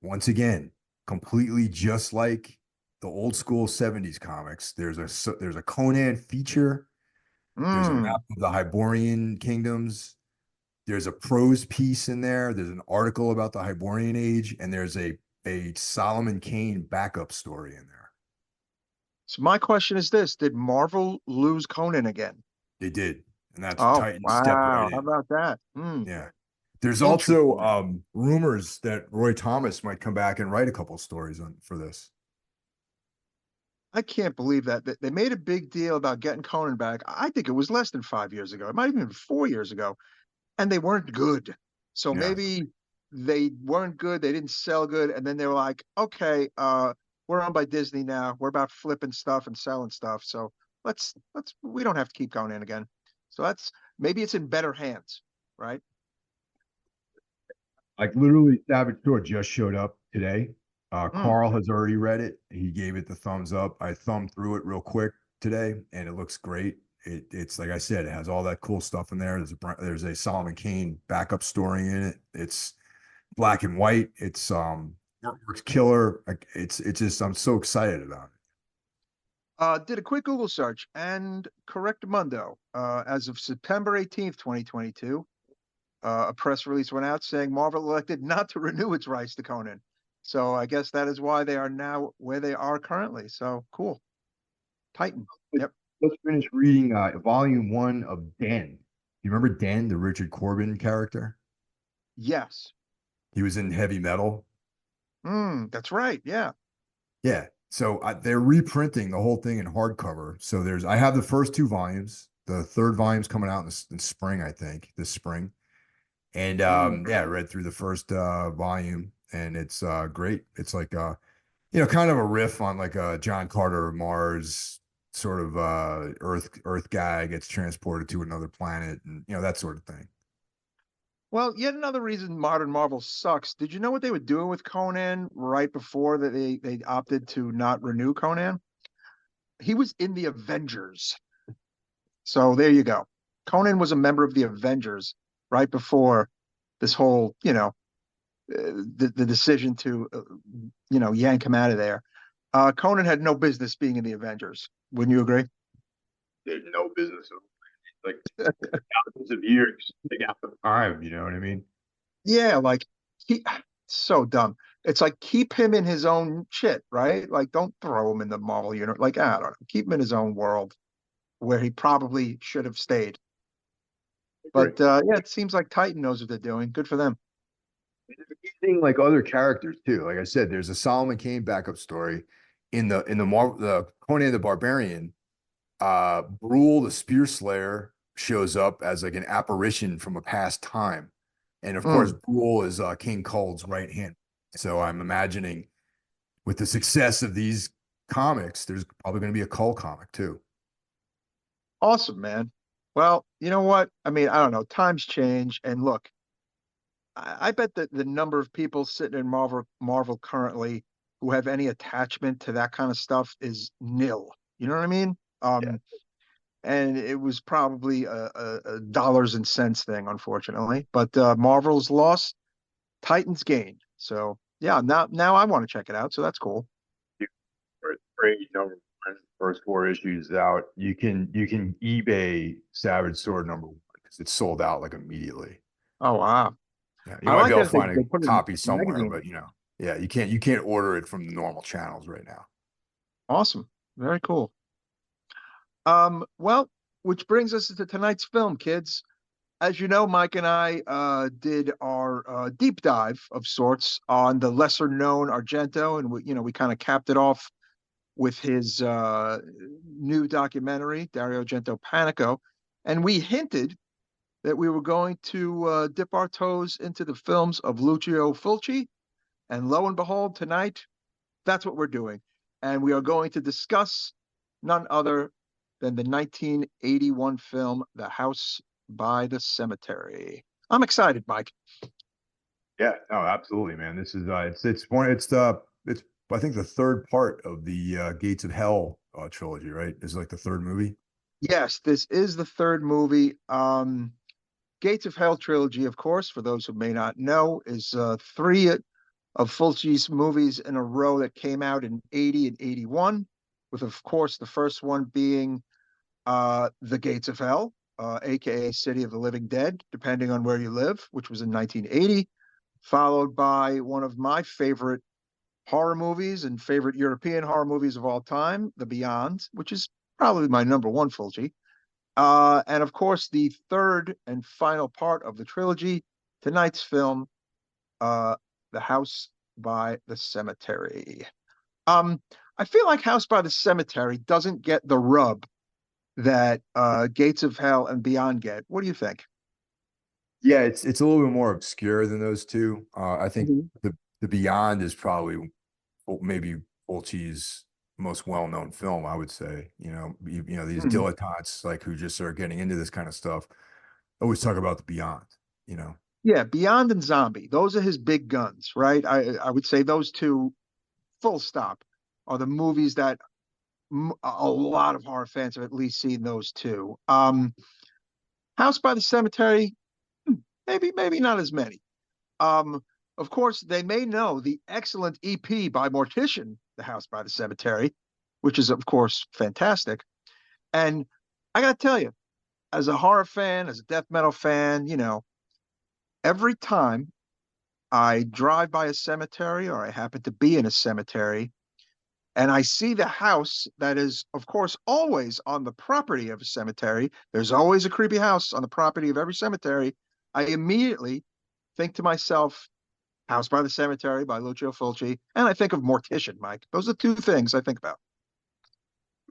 Once again, completely just like the old school 70s comics. There's a Conan feature. There's a Hmm. map of the Hyborian kingdoms. There's a prose piece in there. There's an article about the Hyborian age, and there's a Solomon Kane backup story in there. So my question is this: did Marvel lose Conan again? They did, and that's Oh, Titan step right wow. How in. about that? Hmm. Yeah. There's also Interesting. rumors that Roy Thomas might come back and write a couple stories for this. I can't believe that. They made a big deal about getting Conan back. I think it was less than 5 years ago. It might have been 4 years ago. And they weren't good. So Yeah. maybe they weren't good. They didn't sell good. And then they were like, okay, we're owned by Disney now. We're about flipping stuff and selling stuff. So we don't have to keep Conan again. So maybe it's in better hands, right? Like literally, Savage Sword just showed up today. Hmm. Carl has already read it. He gave it the thumbs up. I thumbed through it real quick today, and it looks great. It's like I said, it has all that cool stuff in there. There's a Solomon Kane backup story in it. It's black and white. It's artwork's killer. It's just I'm so excited about it. Did a quick Google search and correctamundo. As of September 18th, 2022, a press release went out saying Marvel elected not to renew its rights to Conan. So I guess that is why they are now where they are currently. So cool. Titan. Yep. Let's finish reading volume 1 of Den. You remember Den, the Richard Corbin character? Yes. He was in Heavy Metal. That's right. Yeah. Yeah. So they're reprinting the whole thing in hardcover. So I have the first 2 volumes. The third volume's coming out in spring, I think, this spring. And yeah, I read through the first volume, and it's great. It's like kind of a riff on like a John Carter of Mars sort of Earth guy gets transported to another planet, and that sort of thing. Well, yet another reason modern Marvel sucks. Did you know what they were doing with Conan right before that they opted to not renew Conan? He was in the Avengers. So there you go. Conan was a member of the Avengers right before this whole, the decision to, yank him out of there. Conan had no business being in the Avengers. Wouldn't you agree? There's no business. Like thousands of years, they got the time. You know what I mean? Yeah, like so dumb. It's like keep him in his own shit, right? Like don't throw him in the Marvel universe. Like I don't know, keep him in his own world where he probably should have stayed. But yeah, it seems like Titan knows what they're doing. Good for them. Thing like other characters too. Like I said, there's a Solomon Kane backup story in the Conan the Barbarian. Brule the Spear Slayer shows up as like an apparition from a past time, and of course, Brule is King Kuld's right hand. So I'm imagining with the success of these comics, there's probably going to be a Kull comic too. Awesome, man. Well, you know what? I mean, I don't know. Times change, and look, I bet that the number of people sitting in Marvel currently who have any attachment to that kind of stuff is nil. You know what I mean? Yeah. And it was probably a dollars and cents thing, unfortunately. But Marvel's lost, Titans gained. So yeah, now I want to check it out. So that's cool. Trade number 1, first 4 issues out. You can eBay Savage Sword #1 because it's sold out like immediately. Oh wow. Yeah, you I might like be able that to find they a put it in copy the somewhere, magazine. but yeah, you can't order it from the normal channels right now. Awesome. Very cool. Well, which brings us to tonight's film, kids. As you know, Mike and I did our deep dive of sorts on the lesser known Argento, and we kind of capped it off with his new documentary, Dario Argento Panico, and we hinted that we were going to dip our toes into the films of Lucio Fulci, and lo and behold, tonight that's what we're doing, and we are going to discuss none other than the 1981 film, The House by the Cemetery. I'm excited, Mike. Yeah, no, absolutely, man. This is it's I think the third part of the Gates of Hell trilogy, right? It's like the third movie. Yes, this is the third movie. Gates of Hell trilogy, of course, for those who may not know, is 3 of Fulci's movies in a row that came out in 80 and 81, with, of course, the first one being The Gates of Hell, aka City of the Living Dead, depending on where you live, which was in 1980, followed by one of my favorite horror movies and favorite European horror movies of all time, The Beyond, which is probably my #1 Fulci. And of course, the third and final part of the trilogy, tonight's film, The House by the Cemetery. I feel like House by the Cemetery doesn't get the rub that Gates of Hell and Beyond get. What do you think? Yeah, it's a little bit more obscure than those two. I think the Beyond is probably maybe Fulci's most well-known film, I would say. These dilettantes like who just are getting into this kind of stuff always talk about the Beyond. Yeah, Beyond and Zombie. Those are his big guns, right? I would say those two, full stop, are the movies that a lot of horror fans have at least seen those two. House by the Cemetery, maybe not as many. Of course, they may know the excellent EP by Mortician, The House by the Cemetery, which is, of course, fantastic. And I got to tell you, as a horror fan, as a death metal fan, every time I drive by a cemetery or I happen to be in a cemetery and I see the house that is, of course, always on the property of a cemetery. There's always a creepy house on the property of every cemetery. I immediately think to myself, House by the Cemetery by Lucio Fulci, and I think of Mortician, Mike. Those are two things I think about.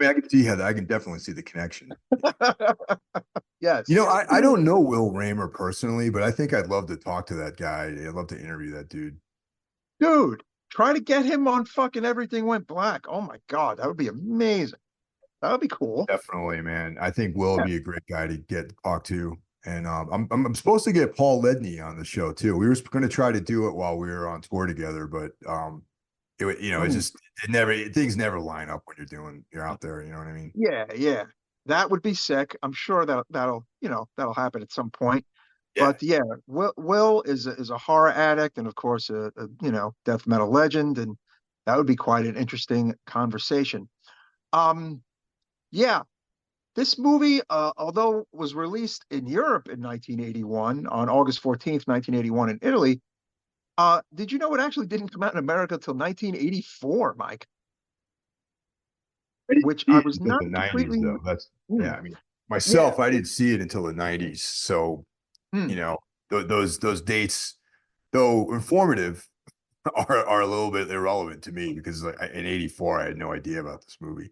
I mean, I can see how I can definitely see the connection. Yes. You know, I don't know Will Raymer personally, but I think I'd love to talk to that guy. I'd love to interview that dude. Dude, try to get him on fucking Everything Went Black. Oh my God, that would be amazing. That would be cool. Definitely, man. I think Will would Yeah. be a great guy to get talk to. And I'm supposed to get Paul Ledney on the show too. We were going to try to do it while we were on tour together, but it's just things never line up when you're out there. You know what I mean? Yeah, yeah. That would be sick. I'm sure that'll happen at some point. Yeah. But yeah, Will is a horror addict and of course a death metal legend, and that would be quite an interesting conversation. Um, yeah, this movie, although was released in Europe in 1981 on August 14th, 1981 in Italy, did you know it actually didn't come out in America until 1984, Mike? I didn't Which see I it was until not the 90s completely. though. Hmm, Yeah. I mean, yeah. myself, I didn't see it until the 90s. So, Hmm. you know, those dates, though informative, are a little bit irrelevant to me because like, in '84 I had no idea about this movie.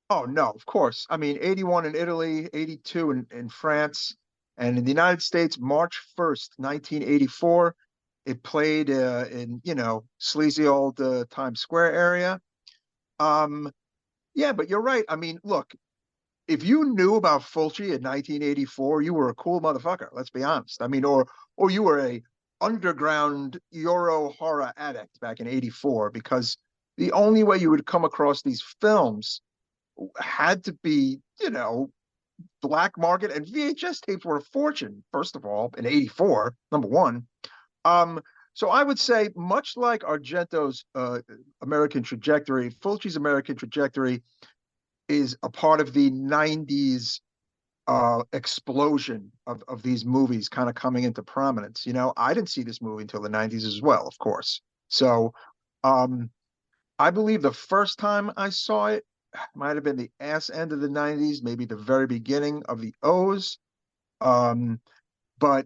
Oh no, of course. I mean, 81 in Italy, 82 in France, and in the United States, March 1st, 1984. It played in, sleazy old Times Square area. Um, yeah, but you're right. I mean, look, if you knew about Fulci in 1984, you were a cool motherfucker. Let's be honest. I mean, or you were a underground Euro horror addict back in '84, because the only way you would come across these films had to be, black market, and VHS tapes were a fortune, first of all, in '84, number one. Um, so I would say, much like Argento's American Trajectory, Fulci's American Trajectory is a part of the '90s explosion of these movies kind of coming into prominence. I didn't see this movie until the '90s as well, of course. So um, I believe the first time I saw it might have been the ass end of the '90s, maybe the very beginning of the O's. Um, but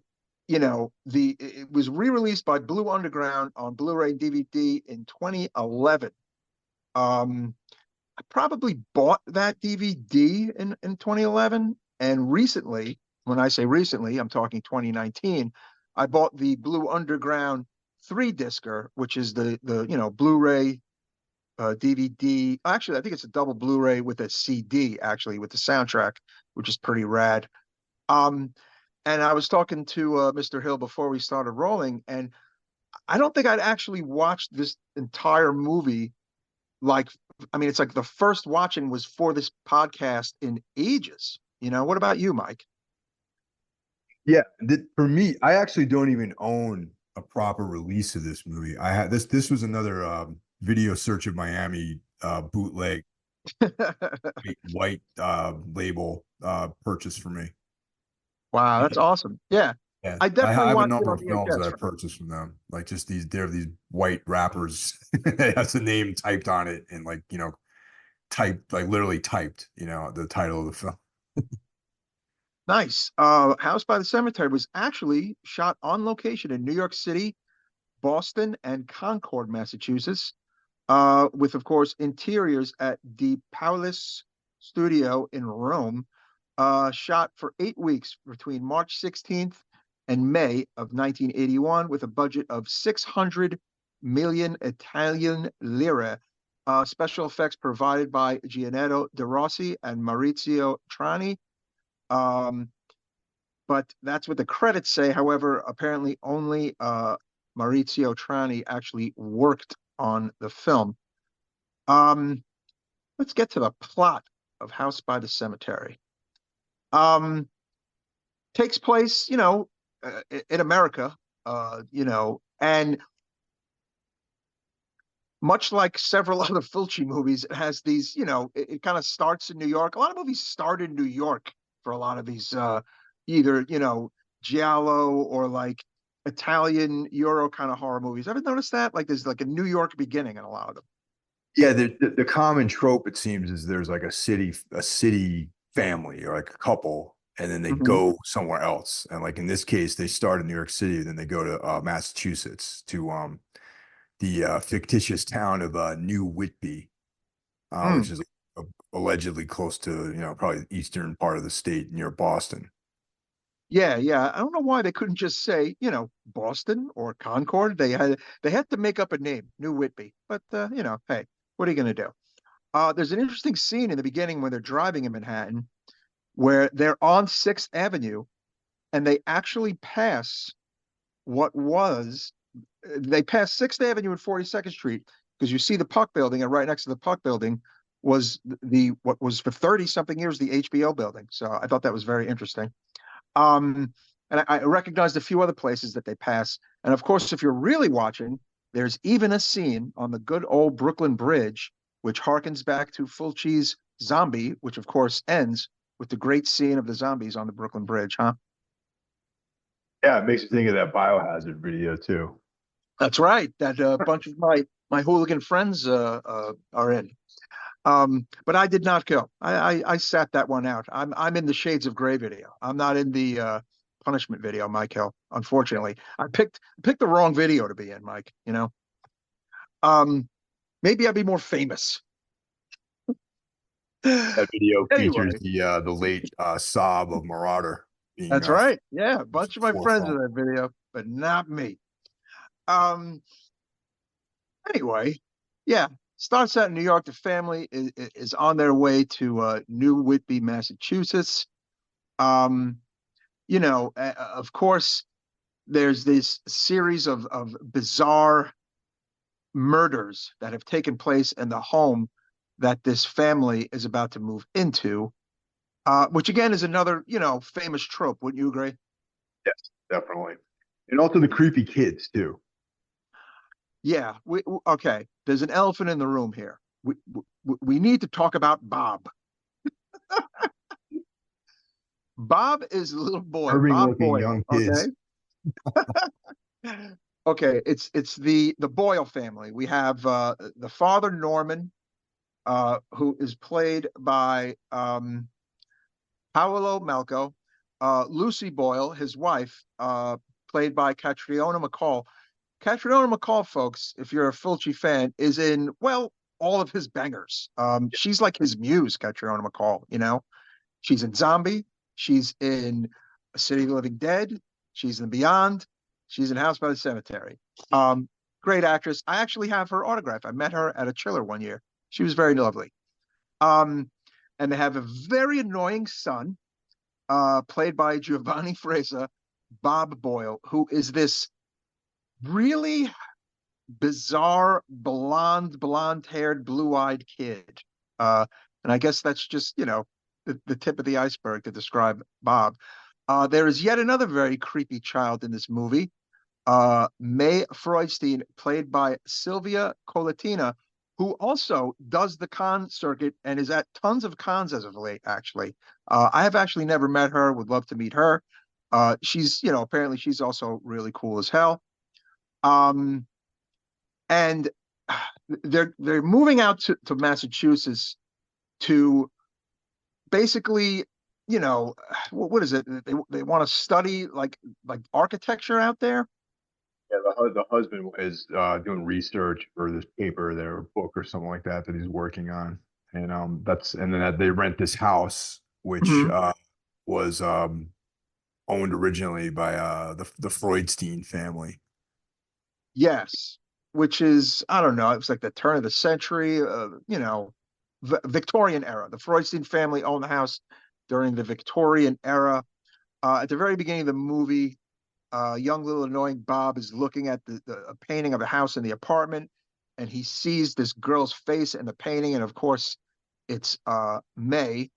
it was re-released by Blue Underground on Blu-ray and DVD in 2011. I probably bought that DVD in 2011, and recently, when I say recently, I'm talking 2019, I bought the Blue Underground 3-discer, which is the Blu-ray DVD. Actually, I think it's a double Blu-ray with a CD, actually, with the soundtrack, which is pretty rad. Um, and I was talking to Mr. Hill before we started rolling, and I don't think I'd actually watched this entire movie. Like, I mean, it's like the first watching was for this podcast in ages. What about you, Mike? Yeah, for me, I actually don't even own a proper release of this movie. I had this was another Video Search of Miami bootleg white label purchase for me. Wow, that's awesome. Yeah, Yeah, I I definitely have a watched it number on of films that VHS I for. purchased from them. Like just these white wrappers that has the name typed on it and like, typed, like literally typed, the title of the film. Nice. House by the Cemetery was actually shot on location in New York City, Boston, and Concord, Massachusetts, with, of course, interiors at the Paulus Studio in Rome, shot for 8 weeks between March 16th and May of 1981, with a budget of 600 million Italian lire. Special effects provided by Gianetto De Rossi and Maurizio Trani. Um, but that's what the credits say. However, apparently only Maurizio Trani actually worked on the film. Um, let's get to the plot of House by the Cemetery. Um, Takes place, in America, and much like several other Fulci movies, it has these, it kind of starts in New York. A lot of movies start in New York for a lot of these, either, Giallo or like Italian Euro kind of horror movies. Ever noticed that? Like there's like a New York beginning in a lot of them. Yeah, the common trope, it seems, is there's like a city family or like a couple, and then they Mhm. go somewhere else. And like in this case, they start in New York City, then they go to Massachusetts to the fictitious town of New Whitby, which Mm. is allegedly close to, probably the eastern part of the state near Boston. Yeah, yeah. I don't know why they couldn't just say, Boston or Concord. They had to make up a name, New Whitby. But hey, what are you going to do? There's an interesting scene in the beginning when they're driving in Manhattan where they're on Sixth Avenue and they actually pass what was they pass Sixth Avenue and 42nd Street because you see the Puck Building, and right next to the Puck Building was the what was for 30 something years the HBO building. So I thought that was very interesting. Um, and I recognized a few other places that they pass. And of course, if you're really watching, there's even a scene on the good old Brooklyn Bridge, which harkens back to Fulci's Zombie, which of course ends with the great scene of the zombies on the Brooklyn Bridge, huh? Yeah, it makes you think of that Biohazard video too. That's right. That bunch of my hooligan friends are in. But I did not go. I sat that one out. I'm in the Shades of Grey video. I'm not in the punishment video, Mike Hill. Unfortunately, I picked the wrong video to be in, Mike. Um, maybe I'd be more famous. That video features Anyway, the late sob of Marauder being that's right. Yeah, a bunch of my friends in forefront. that video, but not me. Um, anyway, yeah, starts out in New York. The family is on their way to New Whitby, Massachusetts. Um, of course, there's this series of bizarre murders that have taken place in the home that this family is about to move into, which again is another, famous trope. Wouldn't you agree? Yes, definitely. And also the creepy kids too. Yeah. Okay. There's an elephant in the room here. We need to talk about Bob. Bob is a little boy, Disturbing Bob looking Boyle. young Okay. kids. Okay, it's the Boyle family. We have the father Norman, who is played by Paolo Malco, Lucy Boyle, his wife, played by Catriona McCall. Catriona McCall, folks, if you're a Fulci fan, is in, well, all of his bangers. She's like his muse, Catriona McCall. She's in Zombie. She's in A City of the Living Dead. She's in Beyond. She's in House by the Cemetery. Great actress. I actually have her autograph. I met her at a chiller one year. She was very lovely. Um, and they have a very annoying son, played by Giovanni Freza, Bob Boyle, who is this really bizarre blonde-haired, blue-eyed kid. And I guess that's just, the tip of the iceberg to describe Bob. There is yet another very creepy child in this movie, May Freudstein, played by Sylvia Colatina, who also does the con circuit and is at tons of cons as of late, actually. I have actually never met her, would love to meet her. She's, apparently she's also really cool as hell. Um, and they're moving out to Massachusetts to basically, what is it? They want to study like architecture out there. Yeah, the husband is doing research for this paper, their book or something like that he's working on, and then they rent this house, which Mhm. was owned originally by the Freudstein family. Yes, which is, I don't know, it was like the turn of the century, Victorian era. The Freudstein family owned the house during the Victorian era. At the very beginning of the movie, young little annoying Bob is looking at the painting of a house in the apartment, and he sees this girl's face in the painting, and of course, it's May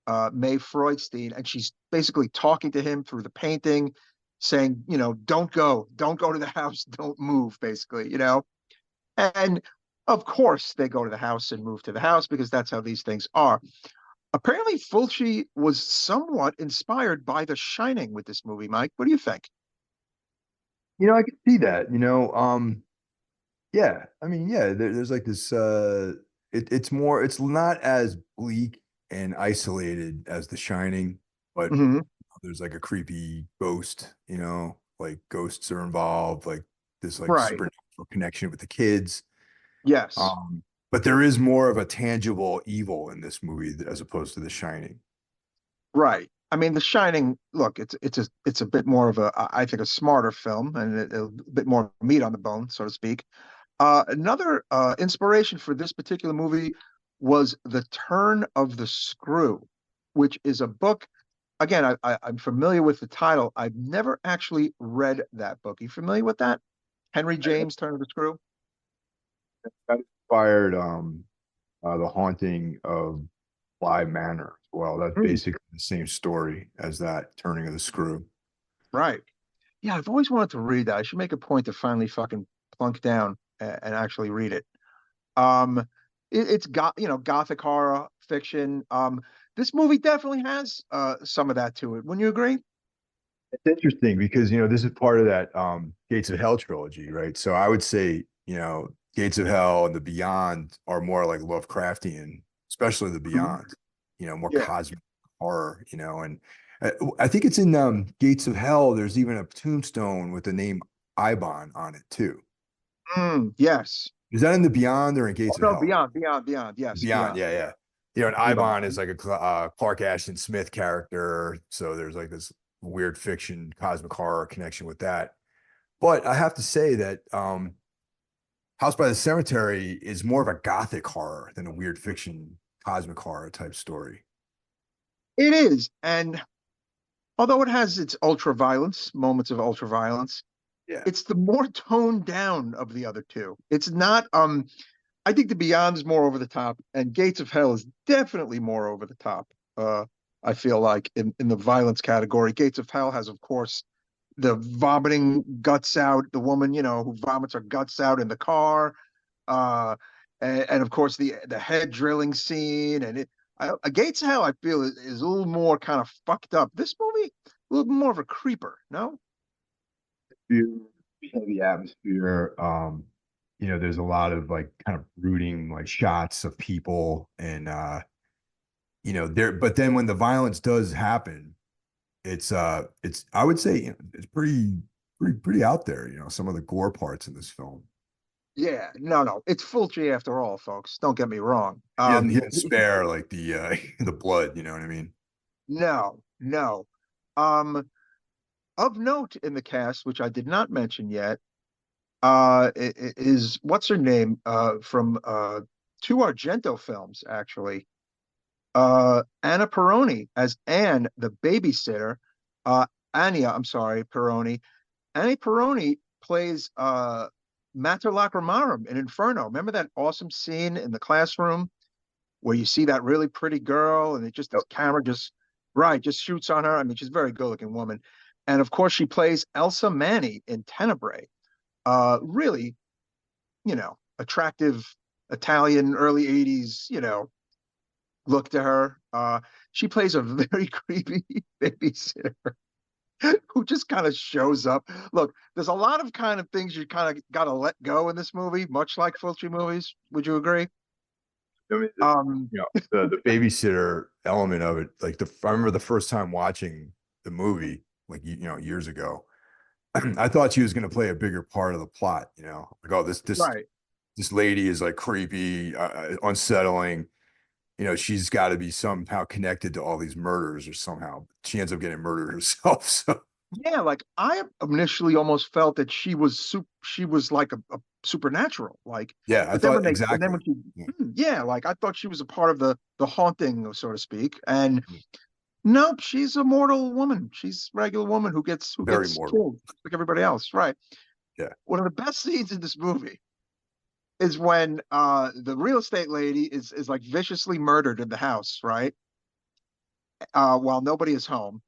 Freudstein, and she's basically talking to him through the painting, saying, don't go to the house, don't move, basically, And of course, they go to the house and move to the house because that's how these things are. Apparently, Fulci was somewhat inspired by The Shining with this movie, Mike. What do you think? I can see that, yeah, I mean, yeah, there's like this, it's not as bleak and isolated as The Shining, but Hmm. there's like a creepy ghost, like ghosts are involved, like this like Right. supernatural connection with the kids. Yes. Um, but there is more of a tangible evil in this movie as opposed to The Shining. Right. I mean, The Shining. Look, it's a bit more of I think a smarter film and a bit more meat on the bone, so to speak. Another inspiration for this particular movie was The Turn of the Screw, which is a book. Again, I'm familiar with the title. I've never actually read that book. You familiar with that? Henry James, Turn of the Screw? That inspired The Haunting of Bly Manor. Well, that's Hmm. basically the same story as that Turning of the Screw. Right. Yeah, I've always wanted to read that. I should make a point to finally fucking plunk down and actually read it. Um, it's got gothic horror fiction. This movie definitely has some of that to it. Wouldn't you agree? It's interesting because this is part of that Gates of Hell trilogy, right? So I would say, Gates of Hell and the Beyond are more like Lovecraftian, especially the Mhm. Beyond, more Yeah. cosmic horror, and I think it's in Gates of Hell, there's even a tombstone with the name Ibon on it too. Yes. Is that in the Beyond or in Oh Gates of no, Hell? Beyond, Beyond, Beyond. Yes, Beyond, Beyond. yeah, yeah. And Ebon. Ibon is like a Clark Ashton Smith character, so there's like this weird fiction, cosmic horror connection with that. But I have to say that House by the Cemetery is more of a gothic horror than a weird fiction, cosmic horror type story. It is, and although it has its ultra violence, moments of ultra violence, Yeah. it's the more toned down of the other two. It's not. I think the Beyond is more over the top, and Gates of Hell is definitely more over the top. Uh, I feel like in the violence category, Gates of Hell has, of course, the vomiting guts out, the woman, who vomits her guts out in the car, uh, and of course the head drilling scene, and Gates of Hell, I feel is a little more kind of fucked up. This movie, a little more of a creeper, no? The atmosphere. There's a lot of like kind of brooding like shots of people and there, but then when the violence does happen, it's I would say it's pretty out there, some of the gore parts in this film. Yeah, no, no, it's Fulci after all, folks. Don't get me wrong. He doesn't spare like the the blood, you know what I mean? No, no. Um, of note in the cast, which I did not mention yet, is what's her name from two Argento films, actually. Anna Peroni as Anne, the babysitter. Anya, I'm sorry, Peroni. Annie Peroni plays Mater Lacrimarum in Inferno. Remember that awesome scene in the classroom where you see that really pretty girl and it just the camera just right just shoots on her. I mean, she's a very good looking woman, and of course she plays Elsa Manni in Tenebrae. Really, attractive Italian early '80s, look to her. She plays a very creepy babysitter who just kind of shows up. Look, there's a lot of kind of things you kind of got to let go in this movie, much like Fulci movies. Would you agree? I mean, Um, the babysitter element of it, like I remember the first time watching the movie, like years ago, I thought she was going to play a bigger part of the plot. Like, oh, right. this lady is like creepy, unsettling. She's got to be somehow connected to all these murders, or somehow she ends up getting murdered herself. So Yeah, like I initially almost felt that she was like a supernatural, like, yeah, I but then thought exactly. when she, Yeah. yeah, like I thought she was a part of the haunting, so to speak, and nope, she's a mortal woman. She's a regular woman who Very gets mortal. killed like everybody else, right? Yeah. One of the best scenes in this movie is when the real estate lady is like viciously murdered in the house, right? While nobody is home,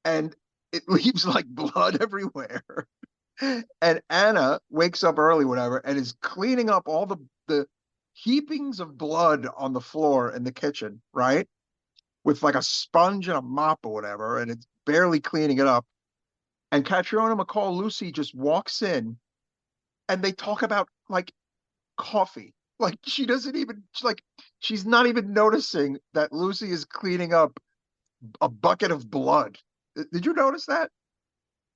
and it leaves like blood everywhere. And Anna wakes up early, whatever, and is cleaning up all the heapings of blood on the floor in the kitchen, right? With like a sponge and a mop or whatever, and it's barely cleaning it up. And Catriona McCall Lucy just walks in and they talk about like coffee. Like she doesn't even like she's not even noticing that Lucy is cleaning up a bucket of blood. Did you notice that?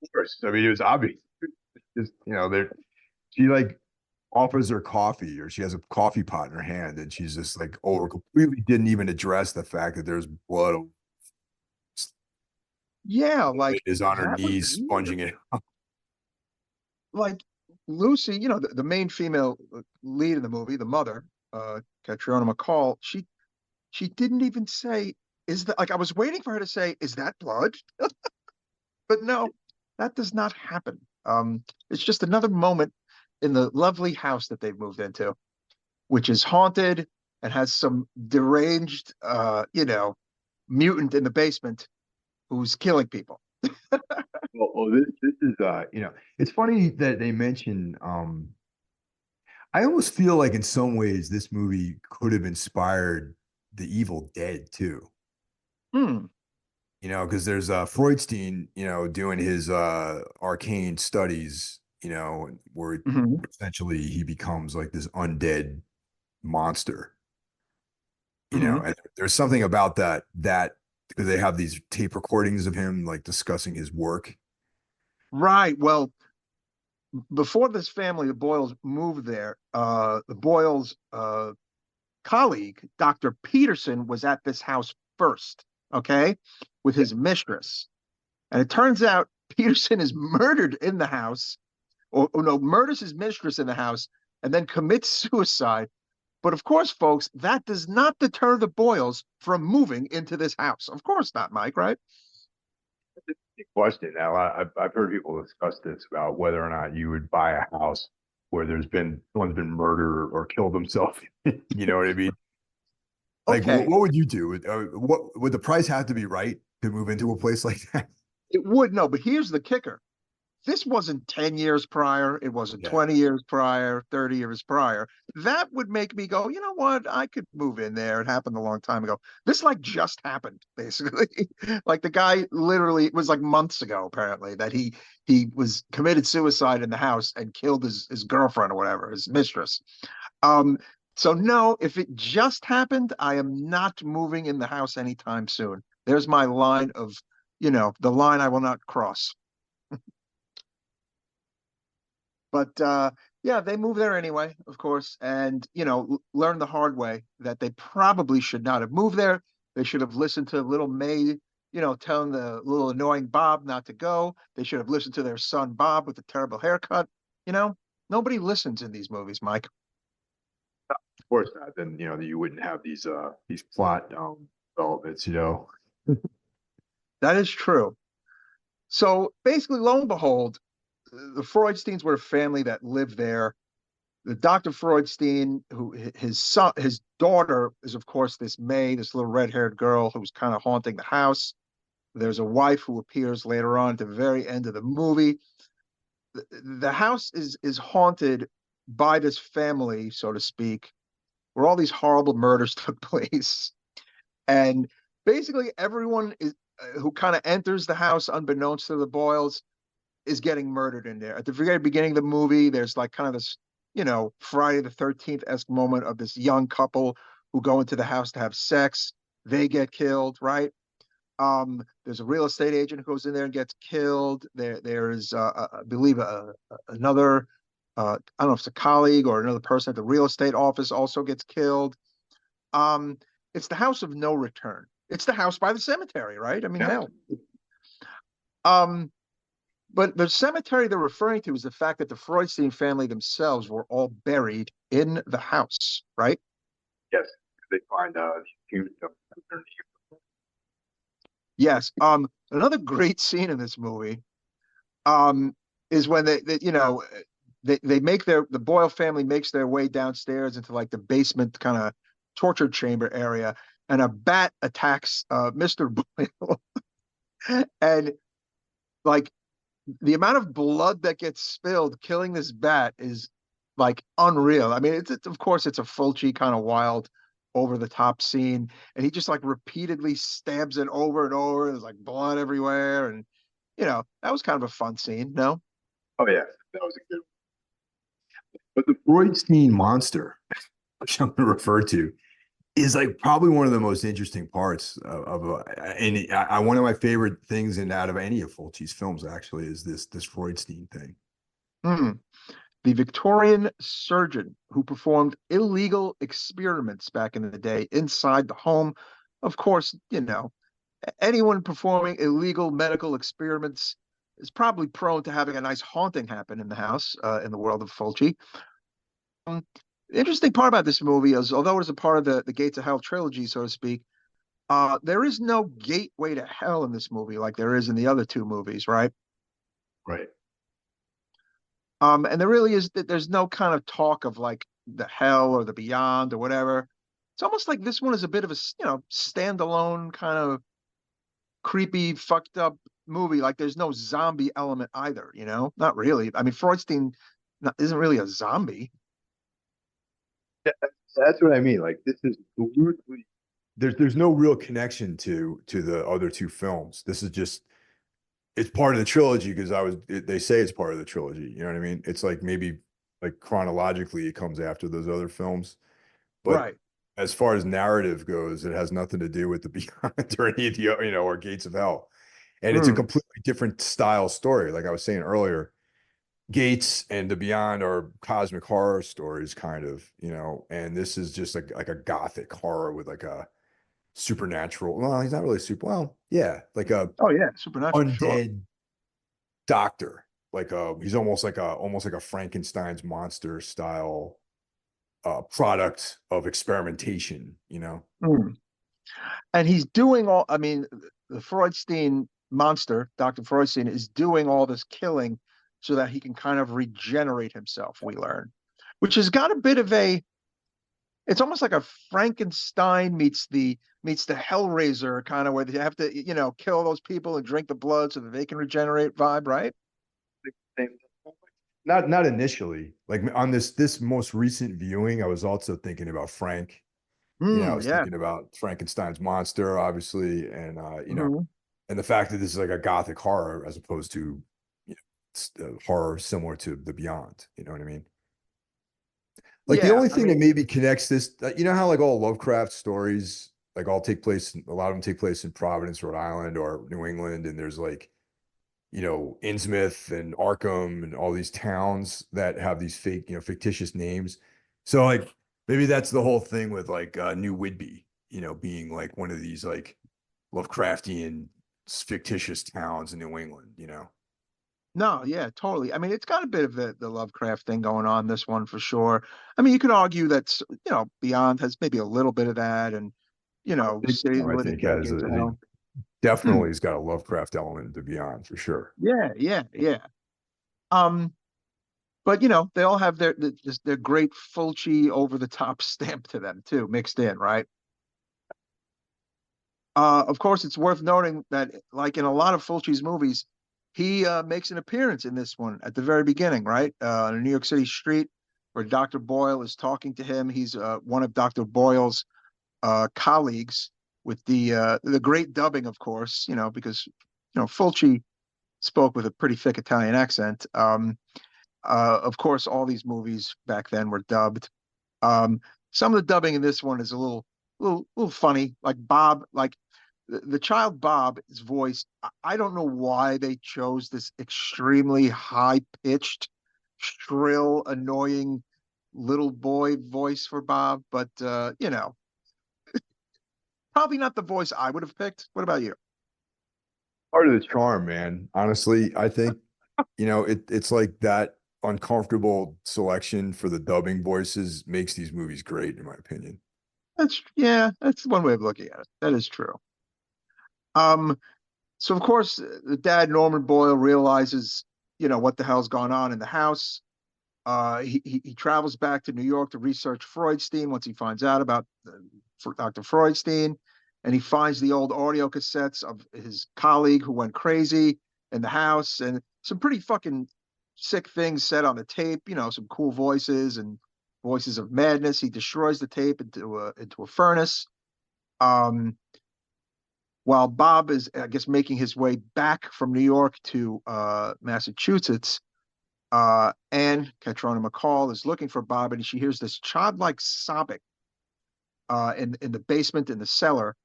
Of course. I mean, it was obvious. Just, she like offers her coffee, or she has a coffee pot in her hand, and she's just like, oh, completely didn't even address the fact that there's blood. Yeah, like Is on her that was knees sponging it. like Lucy, the main female lead in the movie, the mother, Catriona McCall, she didn't even say, is that like I was waiting for her to say, is that blood? But no, that does not happen. It's just another moment in the lovely house that they've moved into, which is haunted and has some deranged, mutant in the basement who's killing people. This is it's funny that they mention I almost feel like in some ways this movie could have inspired The Evil Dead too. Hmm. Because there's Freudstein, doing his arcane studies, where Mhm. essentially he becomes like this undead monster. Mhm. And there's something about that because they have these tape recordings of him like discussing his work. Right. Well, before this family, the Boyles moved there, the Boyles colleague, Dr. Peterson, was at this house first, okay, with his mistress. And it turns out Peterson is murdered in the house, or no, murders his mistress in the house and then commits suicide. But of course, folks, that does not deter the Boyles from moving into this house. Of course not, Mike, right? Question. Now, I've heard people discuss this about whether or not you would buy a house where someone's been murdered or killed himself. You know what I mean? Like, Okay, what would you do? What would the price have to be right to move into a place like that? it would no, but here's the kicker. This wasn't 10 years prior. It wasn't Yeah. 20 years prior, 30 years prior. That would make me go, you know what? I could move in there. It happened a long time ago. This like just happened, basically. Like the guy literally, it was like months ago, apparently, that he was committed suicide in the house and killed his girlfriend or whatever, his mistress. Um, so no, if it just happened, I am not moving in the house anytime soon. There's my line of, the line I will not cross. But yeah, they moved there anyway, of course, and learned the hard way that they probably should not have moved there. They should have listened to little May, telling the little annoying Bob not to go. They should have listened to their son Bob with the terrible haircut. You know, Nobody listens in these movies, Mike. Of course not. Then you wouldn't have these plot developments. That is true. So basically, lo and behold, the Freudsteins were a family that lived there. The Dr. Freudstein, who his daughter is, of course, this May, this little red-haired girl who's kind of haunting the house. There's a wife who appears later on at the very end of the movie. The house is haunted by this family, so to speak, where all these horrible murders took place. And basically, everyone who kind of enters the house, unbeknownst to the Boyles, is getting murdered in there. At the very beginning of the movie, there's like kind of this, Friday the 13th-esque moment of this young couple who go into the house to have sex. They get killed, right? There's a real estate agent who goes in there and gets killed. There's, I believe, another, I don't know if it's a colleague or another person at the real estate office also gets killed. Um, it's the house of no return. It's the house by the cemetery, right? I mean, Yeah. hell. Um, but the cemetery they're referring to is the fact that the Freudstein family themselves were all buried in the house, right? Yes, they find underneath. Yes. Another great scene in this movie is when they make the Boyle family makes their way downstairs into like the basement kind of torture chamber area, and a bat attacks Mr. Boyle. And like the amount of blood that gets spilled killing this bat is like unreal. I mean, it's of course it's a Fulci kind of wild, over the top scene, and he just like repeatedly stabs it over and over. There's like blood everywhere, and that was kind of a fun scene. No? Oh yeah, that was a good one. But the Freudstein monster, which I'm going to refer to, is like probably one of the most interesting parts one of my favorite things in out of any of Fulci's films actually is this Freudstein thing. Hmm. The Victorian surgeon who performed illegal experiments back in the day inside the home. Of course, anyone performing illegal medical experiments is probably prone to having a nice haunting happen in the house, in the world of Fulci. The interesting part about this movie is, although it is a part of the Gates of Hell trilogy, so to speak, there is no gateway to hell in this movie like there is in the other two movies, right? Right. And there really is, there's no kind of talk of like the hell or the beyond or whatever. It's almost like this one is a bit of a, standalone kind of creepy, fucked up movie. Like there's no zombie element either, Not really. I mean, Freudstein isn't really a zombie. That's what I mean. Like this is there's no real connection to the other two films. This is just it's part of the trilogy because they say it's part of the trilogy. You know what I mean? It's like maybe like chronologically it comes after those other films, but Right. as far as narrative goes, it has nothing to do with the Beyond or any of the or Gates of Hell, and it's a Hmm. completely different style story. Like I was saying earlier, Gates and the Beyond are cosmic horror stories, kind of, and this is just like a gothic horror with like a supernatural. Well, he's not really super. Well, yeah, like a Oh yeah, supernatural, sure. undead doctor. Like he's almost like a Frankenstein's monster style product of experimentation. Hmm. And he's doing all, I mean, the Freudstein monster, Dr. Freudstein, is doing all this killing so that he can kind of regenerate himself, we learn, which has got a bit of it's almost like a Frankenstein meets the Hellraiser kind of where they have to, kill those people and drink the blood so that they can regenerate vibe, right? Not initially. Like on this most recent viewing, I was also thinking about Frank. I was Yeah. thinking about Frankenstein's monster, obviously, and Mhm. and the fact that this is like a gothic horror as opposed to horror similar to The Beyond. You know what I mean? Like the Yeah, only I thing that mean, maybe connects this, how like all Lovecraft stories, like all take place, a lot of them take place in Providence, Rhode Island, or New England, and there's like Innsmouth and Arkham and all these towns that have these fake, fictitious names. So like maybe that's the whole thing with like New Whidbey, being like one of these like Lovecraftian fictitious towns in New England. no, yeah, totally. I mean, it's got a bit of the Lovecraft thing going on, this one for sure. I mean, you could argue that, Beyond has maybe a little bit of that, and, City I Lit think has Gates of I think Hell. Hmm. definitely has got a Lovecraft element to Beyond for sure. Yeah, yeah, yeah. Um, but they all have their great Fulci over the top stamp to them too, mixed in, right? Of course, it's worth noting that, like in a lot of Fulci's movies, he makes an appearance in this one at the very beginning, right? On a New York City street where Dr. Boyle is talking to him. He's one of Dr. Boyle's colleagues with the great dubbing, of course, because Fulci spoke with a pretty thick Italian accent. Of course, all these movies back then were dubbed. Um, some of the dubbing in this one is a little funny. Like Bob, like the child Bob's voice. I don't know why they chose this extremely high pitched, shrill, annoying little boy voice for Bob, but probably not the voice I would have picked. What about you? Part of the charm, man. Honestly, I think, it's like that uncomfortable selection for the dubbing voices makes these movies great, in my opinion. That's one way of looking at it. That is true. Um, so of course the dad Norman Boyle realizes, what the hell's gone on in the house. He travels back to New York to research Freudstein once he finds out about Dr. Freudstein, and he finds the old audio cassettes of his colleague who went crazy in the house, and some pretty fucking sick things said on the tape. Some cool voices and voices of madness. He destroys the tape into a furnace. Um, while Bob is, I guess, making his way back from New York to Massachusetts, Anne, Catriona McCall, is looking for Bob, and she hears this childlike sobbing in the basement, in the cellar.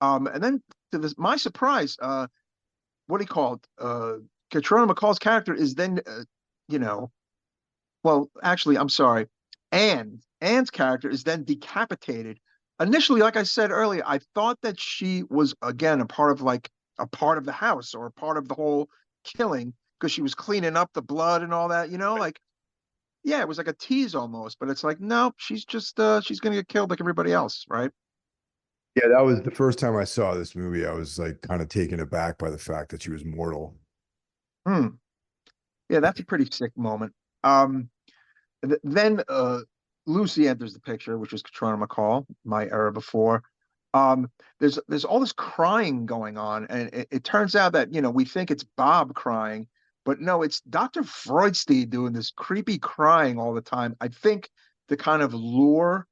And then, to this, my surprise, what do you call it? Catriona McCall's character is then, you know, well, actually, I'm sorry. Anne's character is then decapitated. Initially, like I said earlier, I thought that she was again a part of the house or a part of the whole killing because she was cleaning up the blood and all that, like yeah, it was like a tease almost, but it's like, no, she's just she's gonna get killed like everybody else, right? Yeah, that was the first time I saw this movie. I was like kind of taken aback by the fact that she was mortal. Hmm. Yeah, that's a pretty sick moment. Um, then Lucy enters the picture, which was Catriona McCall, my era before. Um, there's all this crying going on, and it turns out that we think it's Bob crying, but no, it's Dr. Freudstein doing this creepy crying all the time. I think to kind of lure,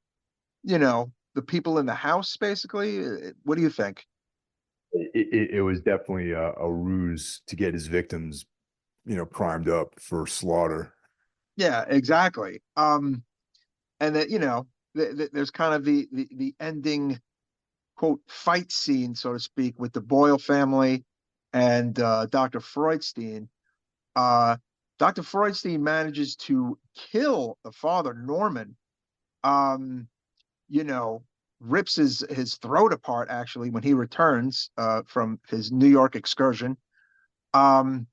the people in the house, basically. What do you think? It was definitely a ruse to get his victims, primed up for slaughter. Yeah, exactly. And that there's kind of the ending quote fight scene, so to speak, with the Boyle family and Dr. Freudstein. Uh, Dr. Freudstein manages to kill the father, Norman. Um, you know, rips his throat apart actually when he returns from his New York excursion. Um,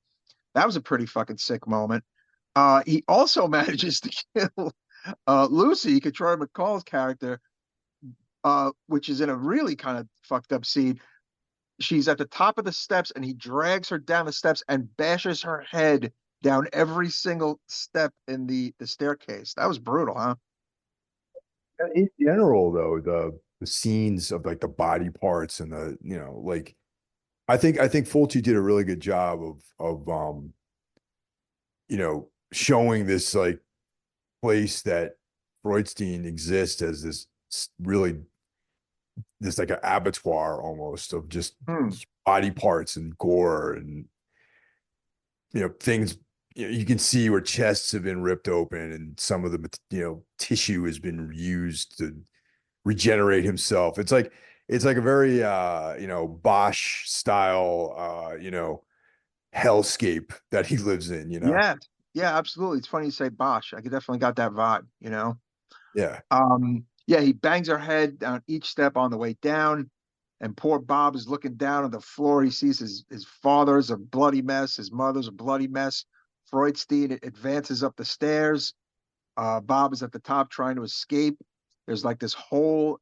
that was a pretty fucking sick moment. He also manages to kill Lucy, Catriona McCall's character, which is in a really kind of fucked up scene. She's at the top of the steps and he drags her down the steps and bashes her head down every single step in the staircase. That was brutal, huh? In general, though, the scenes of like the body parts and the, like I think Fulci did a really good job of showing this like place that Freudstein exists as this really this like an abattoir almost of just Hmm. body parts and gore and things you can see where chests have been ripped open and some of the tissue has been used to regenerate himself. It's like a very Bosch style hellscape that he lives in. Yeah, yeah, absolutely. It's funny you say Bosch. I could definitely got that vibe. Yeah. Yeah, he bangs her head down each step on the way down, and poor Bob is looking down on the floor. He sees his father's a bloody mess, his mother's a bloody mess. Freudstein advances up the stairs. Bob is at the top trying to escape. There's like this hole,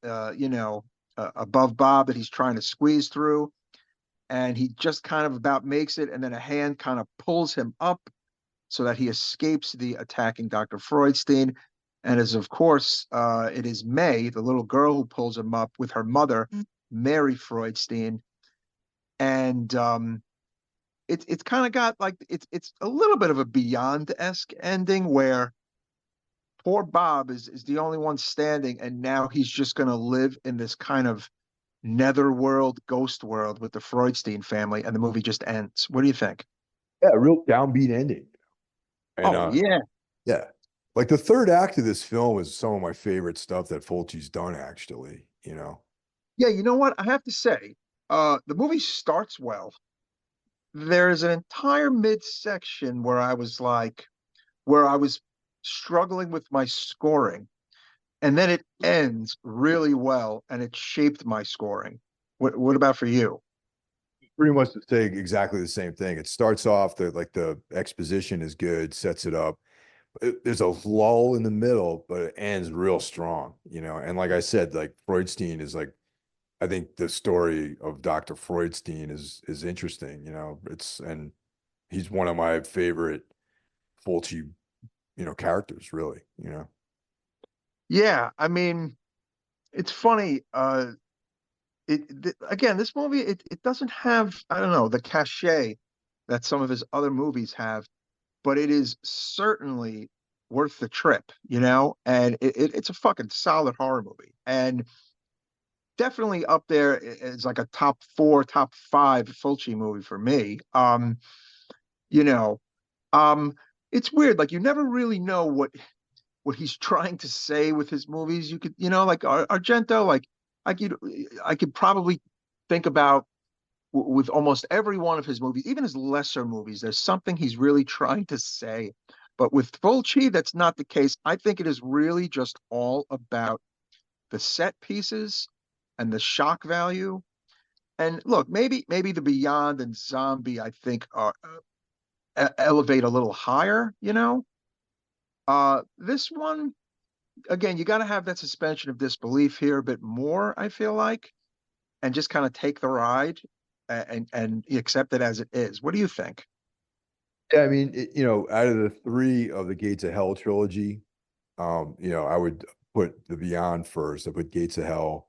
above Bob that he's trying to squeeze through, and he just kind of about makes it, and then a hand kind of pulls him up so that he escapes the attacking Dr. Freudstein. And as of course, it is May, the little girl, who pulls him up with her mother, Mary Freudstein. And it's kind of got like it's a little bit of a Beyond-esque ending where poor Bob is the only one standing, and now he's just going to live in this kind of netherworld, ghost world with the Freudstein family, and the movie just ends. What do you think? Yeah, a real downbeat ending. And Oh yeah, yeah. Like the third act of this film is some of my favorite stuff that Fulci's done, actually. yeah. You know what? I have to say, the movie starts well. There's an entire midsection where I was struggling with my scoring, and then it ends really well, and it shaped my scoring. What about for you? Pretty much to say exactly the same thing. It starts off the exposition is good, sets it up. There's a lull in the middle, but it ends real strong. And like I said, like Freudstein is like, I think the story of Dr. Freudstein is interesting. And he's one of my favorite Fulci, characters, really. Yeah, I mean, it's funny. Again, this movie it doesn't have, I don't know, the cachet that some of his other movies have, but it is certainly worth the trip. And it's a fucking solid horror movie. And definitely up there as like a top 4, top 5 Fulci movie for me. You know, it's weird. Like you never really know what he's trying to say with his movies. You could, like Argento, like I could I could probably think about with almost every one of his movies, even his lesser movies, there's something he's really trying to say. But with Fulci, that's not the case. I think it is really just all about the set pieces and the shock value. And look, maybe the Beyond and Zombie, I think, are elevate a little higher. This one, again, you got to have that suspension of disbelief here a bit more, I feel like, and just kind of take the ride and accept it as it is. What do you think? Yeah, I mean, out of the 3 of the Gates of Hell trilogy, I would put the Beyond first. I put Gates of Hell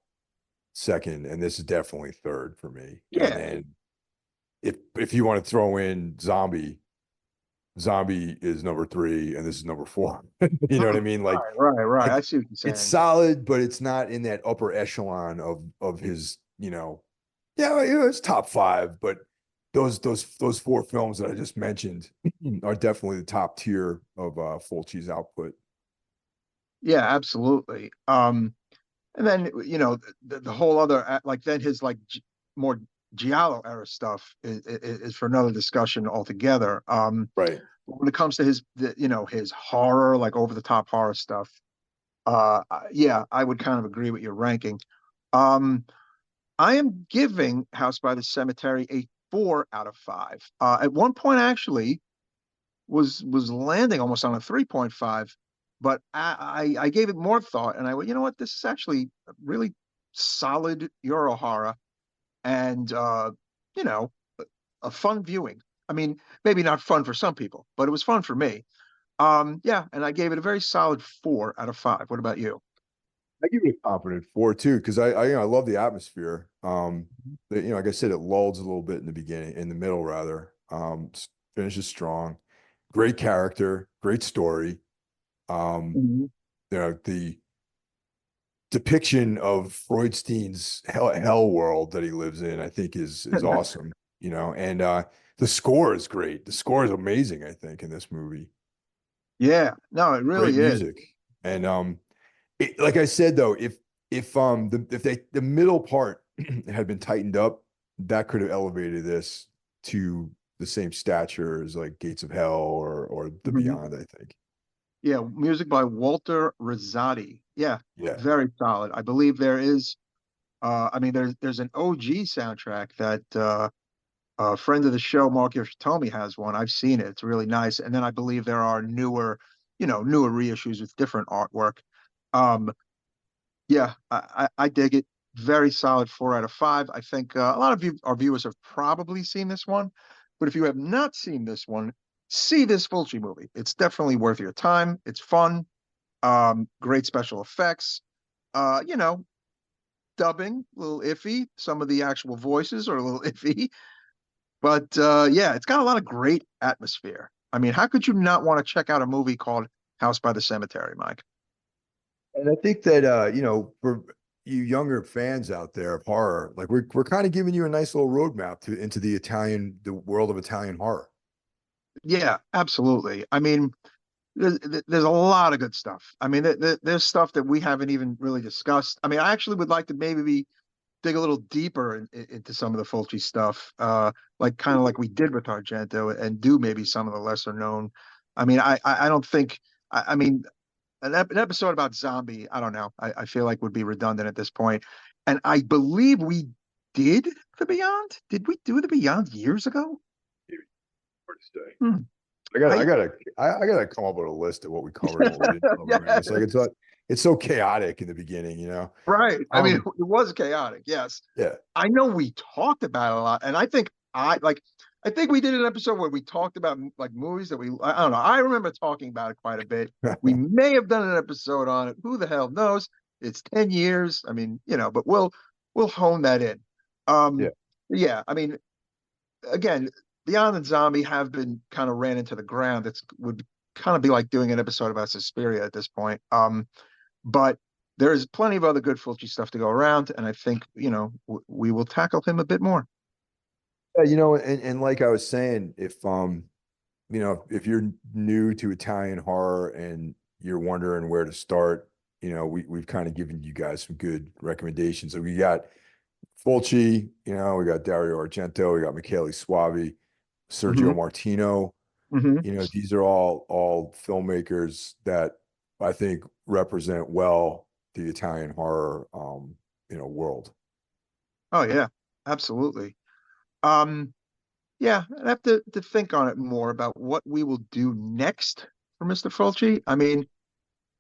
second, and this is definitely third for me. Yeah. And then if you want to throw in Zombie is number 3, and this is number 4. You know what I mean? Like, right. I see what you're saying. it's solid, but it's not in that upper echelon of his, it's top 5, but those 4 films that I just mentioned are definitely the top tier of Fulci's output. Yeah, absolutely. And then the whole other like then his like more Giallo era stuff is for another discussion altogether. Right. When it comes to his horror, like over the top horror stuff, yeah, I would kind of agree with your ranking. Um, I am giving House by the Cemetery a 4 out of 5. At one point, actually, was landing almost on a 3.5, but I gave it more thought, and I went, you know what, this is actually a really solid Euro horror, and you know, a fun viewing. I mean, maybe not fun for some people, but it was fun for me. Yeah, and I gave it a very solid 4 out of 5. What about you? I give it a confident 4 too, because I love the atmosphere. Like I said, it lulls a little bit in the beginning, in the middle rather. Finishes strong, great character, great story. Mhm. The depiction of Freudstein's hell world that he lives in, I think is awesome. And the score is great. The score is amazing, I think, in this movie. Yeah, no, it Great really is. music. And like I said though, if the middle part had been tightened up, that could have elevated this to the same stature as like Gates of Hell or The Mhm. Beyond, I think. Yeah, music by Walter Rizzati. Yeah, Yeah. very solid. I believe there is I mean there's an OG soundtrack that a friend of the show, Mark Yoshitomi, has one. I've seen it. It's really nice. And then I believe there are newer reissues with different artwork. Um, yeah, I dig it. Very solid 4 out of 5. I think a lot of our viewers have probably seen this one, but if you have not seen this one, see this Fulci movie. It's definitely worth your time. It's fun. Great special effects. Uh, you know, dubbing a little iffy. Some of the actual voices are a little iffy, but yeah, it's got a lot of great atmosphere. I mean, how could you not want to check out a movie called House by the Cemetery, Mike? And I think that for you younger fans out there of horror, like we're kind of giving you a nice little roadmap into the world of Italian horror. Yeah, absolutely. I mean, there's a lot of good stuff. I mean, there's stuff that we haven't even really discussed. I mean, I actually would like to maybe dig a little deeper into some of the Fulci stuff, like kind of like we did with Argento, and do maybe some of the lesser known. I mean, I don't think. I mean, an episode about zombie. I don't know. I feel like would be redundant at this point. And I believe we did the Beyond. Did we do the Beyond years ago? Hard to say. Hmm. I gotta come up with a list of what we covered and what we didn't cover, man. It's so chaotic in the beginning. Right. I mean, Um, it was chaotic. Yes. yeah. I know we talked about it a lot, and I think we did an episode where we talked about like movies that I don't know. I remember talking about it quite a bit. We may have done an episode on it. Who the hell knows? It's 10 years. I mean, but we'll hone that in. Yeah. Yeah, I mean, again, Beyond and Zombie have been kind of ran into the ground. It's would kind of be like doing an episode about Suspiria at this point. But there's plenty of other good Fulci stuff to go around, and I think, we will tackle him a bit more. And like I was saying, if you're new to Italian horror and you're wondering where to start, we've kind of given you guys some good recommendations. So we got Fulci, we got Dario Argento, we got Michele Soavi, Sergio Mhm. Martino. Mhm. These are all filmmakers that I think represent well the Italian horror world. Oh yeah, absolutely. Um, yeah, I have to think on it more about what we will do next for Mr. Fulci. I mean,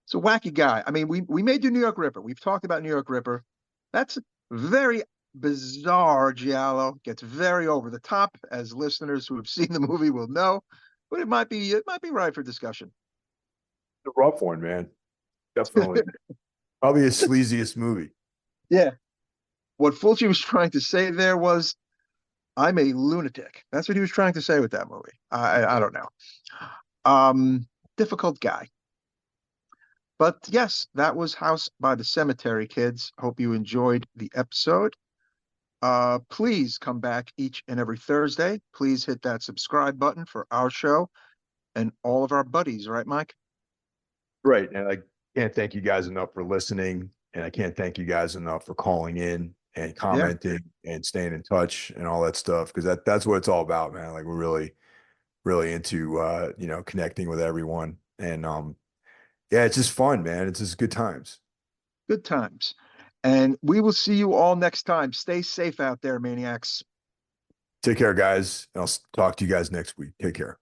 it's a wacky guy. I mean, we may do New York Ripper. We've talked about New York Ripper. That's very bizarre giallo. Gets very over the top, as listeners who have seen the movie will know. But it might be right for discussion. The rough one, man. Definitely. Probably his sleaziest movie. Yeah. What Fulci was trying to say there was, I'm a lunatic. That's what he was trying to say with that movie. I don't know. Difficult guy. But yes, that was House by the Cemetery, kids. Hope you enjoyed the episode. Please come back each and every Thursday. Please hit that subscribe button for our show and all of our buddies, right, Mike? Right. And I can't thank you guys enough for listening. And I can't thank you guys enough for calling in and Yeah, commenting and staying in touch and all that stuff. Because that's what it's all about, man. Like we're really, really into connecting with everyone. And yeah, it's just fun, man. It's just good times. good times. And we will see you all next time. Stay safe out there, maniacs. Take care, guys. I'll talk to you guys next week. Take care.